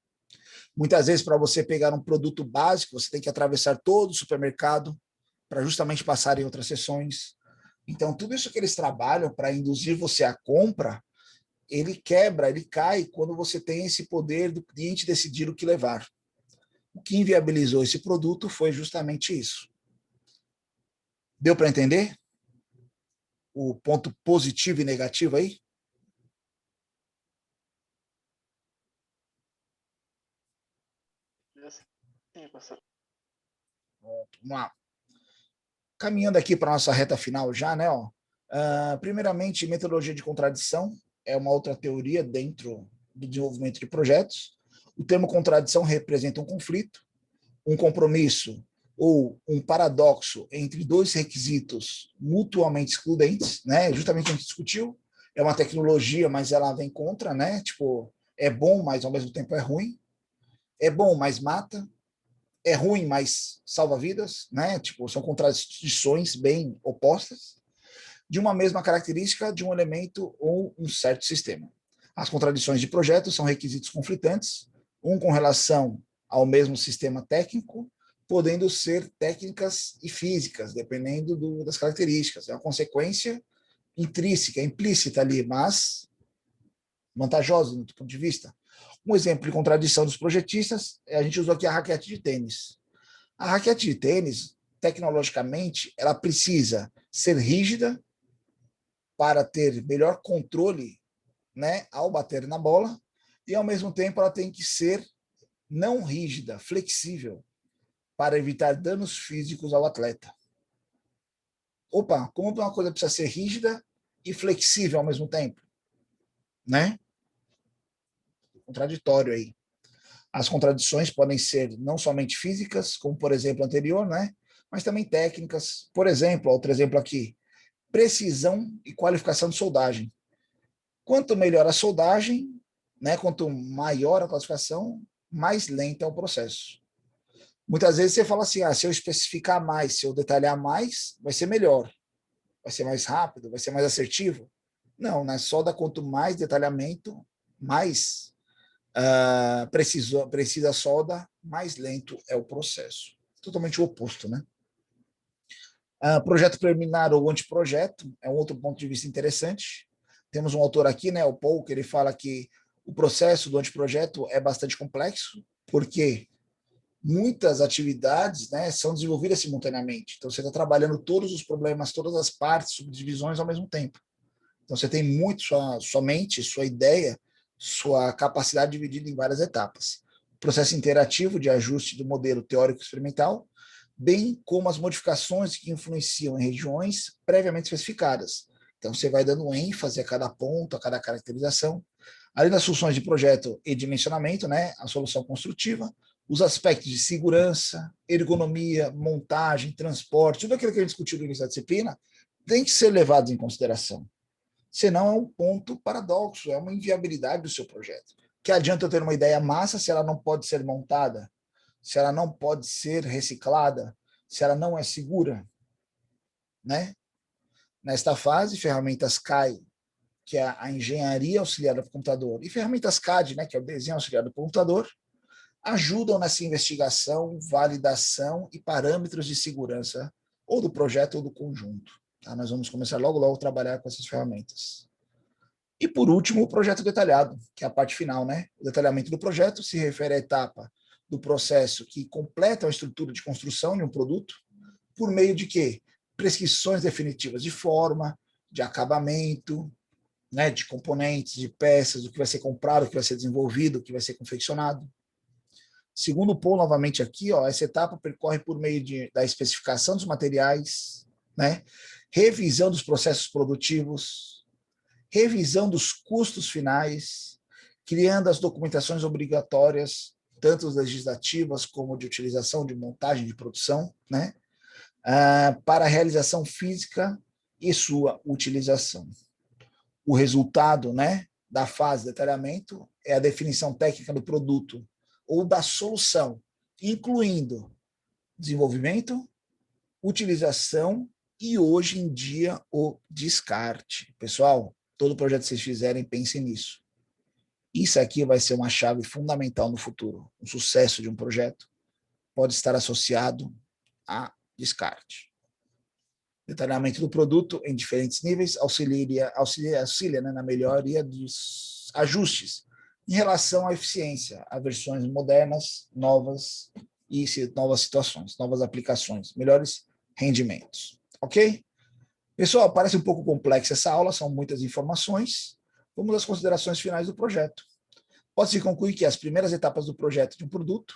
Muitas vezes, para você pegar um produto básico, você tem que atravessar todo o supermercado para justamente passar em outras seções. Então, tudo isso que eles trabalham para induzir você à compra, ele quebra, ele cai quando você tem esse poder do cliente decidir o que levar. O que inviabilizou esse produto foi justamente isso. Deu para entender? O ponto positivo e negativo aí? Sim, professor. Vamos lá. Caminhando aqui para a nossa reta final já, né? Primeiramente, metodologia de contradição é uma outra teoria dentro do desenvolvimento de projetos. O termo contradição representa um conflito, um compromisso ou um paradoxo entre dois requisitos mutuamente excludentes, né? Justamente a gente discutiu, é uma tecnologia, mas ela vem contra, né? Tipo, é bom, mas ao mesmo tempo é ruim. É bom, mas mata. É ruim, mas salva vidas, né? Tipo, são contradições bem opostas de uma mesma característica de um elemento ou um certo sistema. As contradições de projeto são requisitos conflitantes, um com relação ao mesmo sistema técnico, podendo ser técnicas e físicas, dependendo das características. É uma consequência intrínseca, implícita ali, mas vantajosa do ponto de vista. Um exemplo de contradição dos projetistas, a gente usou aqui a raquete de tênis. A raquete de tênis, tecnologicamente, ela precisa ser rígida para ter melhor controle, né, ao bater na bola, e ao mesmo tempo ela tem que ser não rígida, flexível, para evitar danos físicos ao atleta. Opa, como uma coisa precisa ser rígida e flexível ao mesmo tempo, né? Contraditório aí. As contradições podem ser não somente físicas, como por exemplo anterior, né? Mas também técnicas. Por exemplo, outro exemplo aqui, precisão e qualificação de soldagem. Quanto melhor a soldagem, né, quanto maior a classificação, mais lento é o processo. Muitas vezes você fala assim, se eu especificar mais, se eu detalhar mais, vai ser melhor, vai ser mais rápido, vai ser mais assertivo. Não, na solda, quanto mais detalhamento, mais precisa a solda, mais lento é o processo. Totalmente o oposto, né? Projeto preliminar ou anteprojeto é um outro ponto de vista interessante. Temos um autor aqui, né, o Paul, que ele fala que o processo do anteprojeto é bastante complexo, porque muitas atividades, né, são desenvolvidas simultaneamente. Então, você está trabalhando todos os problemas, todas as partes, subdivisões ao mesmo tempo. Então, você tem muito sua mente, sua ideia, sua capacidade dividida em várias etapas. O processo interativo de ajuste do modelo teórico experimental, bem como as modificações que influenciam em regiões previamente especificadas. Então, você vai dando ênfase a cada ponto, a cada caracterização. Além das funções de projeto e dimensionamento, né, a solução construtiva, os aspectos de segurança, ergonomia, montagem, transporte, tudo aquilo que a gente discutiu no início da disciplina, tem que ser levado em consideração. Senão é um ponto paradoxo, é uma inviabilidade do seu projeto. Que adianta eu ter uma ideia massa se ela não pode ser montada, se ela não pode ser reciclada, se ela não é segura, né? Nesta fase, ferramentas CAI, que é a engenharia auxiliada por computador, e ferramentas CAD, né, que é o desenho auxiliado por computador, ajudam nessa investigação, validação e parâmetros de segurança ou do projeto ou do conjunto. Tá? Nós vamos começar logo a trabalhar com essas ferramentas. E, por último, o projeto detalhado, que é a parte final, né? O detalhamento do projeto se refere à etapa do processo que completa a estrutura de construção de um produto, por meio de quê? Prescrições definitivas de forma, de acabamento, né, de componentes, de peças, do que vai ser comprado, do que vai ser desenvolvido, do que vai ser confeccionado. Segundo o Paul, novamente aqui, essa etapa percorre por meio da especificação dos materiais, né, revisão dos processos produtivos, revisão dos custos finais, criando as documentações obrigatórias, tanto legislativas como de utilização, de montagem, de produção, né? Para a realização física e sua utilização. O resultado, né, da fase de detalhamento é a definição técnica do produto ou da solução, incluindo desenvolvimento, utilização e, hoje em dia, o descarte. Pessoal, todo projeto que vocês fizerem, pensem nisso. Isso aqui vai ser uma chave fundamental no futuro. O sucesso de um projeto pode estar associado a descarte. Detalhamento do produto em diferentes níveis auxilia, né, na melhoria dos ajustes em relação à eficiência, a versões modernas, novas e novas situações, novas aplicações, melhores rendimentos. Ok? Pessoal, parece um pouco complexa essa aula, são muitas informações. Vamos às considerações finais do projeto. Pode-se concluir que as primeiras etapas do projeto de um produto,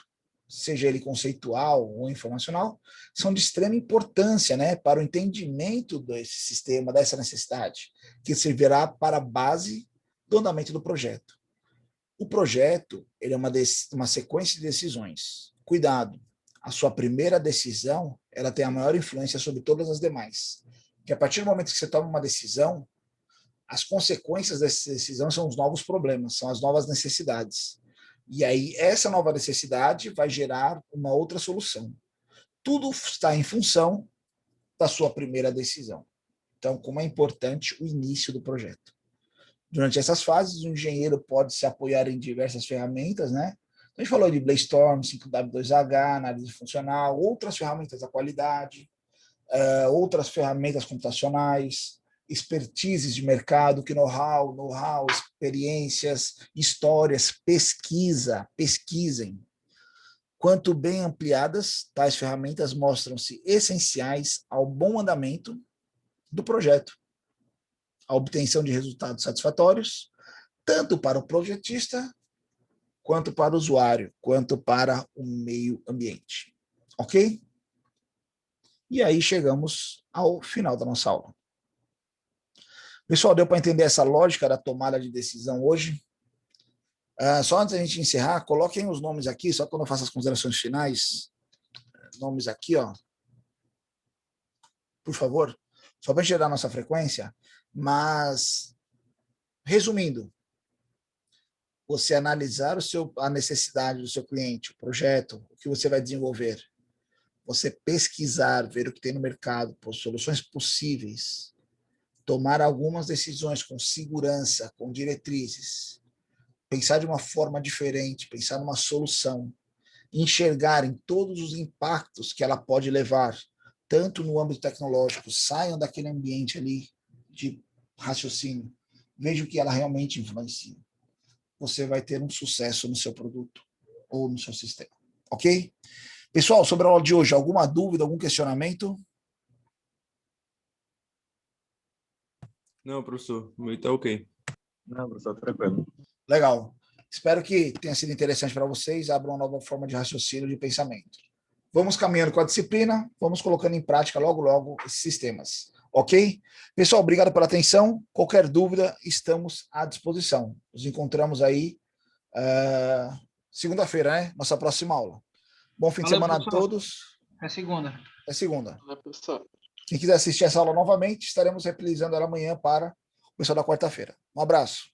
seja ele conceitual ou informacional, são de extrema importância, né, para o entendimento desse sistema, dessa necessidade, que servirá para a base do andamento do projeto. O projeto, ele é uma sequência de decisões. Cuidado, a sua primeira decisão, ela tem a maior influência sobre todas as demais. Que a partir do momento que você toma uma decisão, as consequências dessa decisão são os novos problemas, são as novas necessidades. E aí, essa nova necessidade vai gerar uma outra solução. Tudo está em função da sua primeira decisão. Então, como é importante o início do projeto. Durante essas fases, o engenheiro pode se apoiar em diversas ferramentas, né? A gente falou de Brainstorm, 5W2H, análise funcional, outras ferramentas da qualidade, outras ferramentas computacionais, expertises de mercado, que know-how, experiências, histórias, pesquisem. Quanto bem ampliadas, tais ferramentas mostram-se essenciais ao bom andamento do projeto, a obtenção de resultados satisfatórios, tanto para o projetista, quanto para o usuário, quanto para o meio ambiente. Ok? E aí chegamos ao final da nossa aula. Pessoal, deu para entender essa lógica da tomada de decisão hoje? Só antes da gente encerrar, coloquem os nomes aqui, só quando eu faço as considerações finais, nomes aqui, ó, por favor, só para gerar nossa frequência, mas, resumindo, você analisar a necessidade do seu cliente, o projeto, o que você vai desenvolver, você pesquisar, ver o que tem no mercado, por soluções possíveis, tomar algumas decisões com segurança, com diretrizes, pensar de uma forma diferente, pensar numa solução, enxergar em todos os impactos que ela pode levar, tanto no âmbito tecnológico, saiam daquele ambiente ali de raciocínio, vejam o que ela realmente influencia. Você vai ter um sucesso no seu produto ou no seu sistema. Ok? Pessoal, sobre a aula de hoje, alguma dúvida, algum questionamento? Não, professor, o meu tá ok. Não, professor, tranquilo. Legal. Espero que tenha sido interessante para vocês, abra uma nova forma de raciocínio, de pensamento. Vamos caminhando com a disciplina, vamos colocando em prática logo esses sistemas. Ok? Pessoal, obrigado pela atenção. Qualquer dúvida, estamos à disposição. Nos encontramos aí segunda-feira, né? Nossa próxima aula. Bom fim de semana a todos. É segunda. É segunda. É, professor. Quem quiser assistir essa aula novamente, estaremos reprisando ela amanhã para o pessoal da quarta-feira. Um abraço.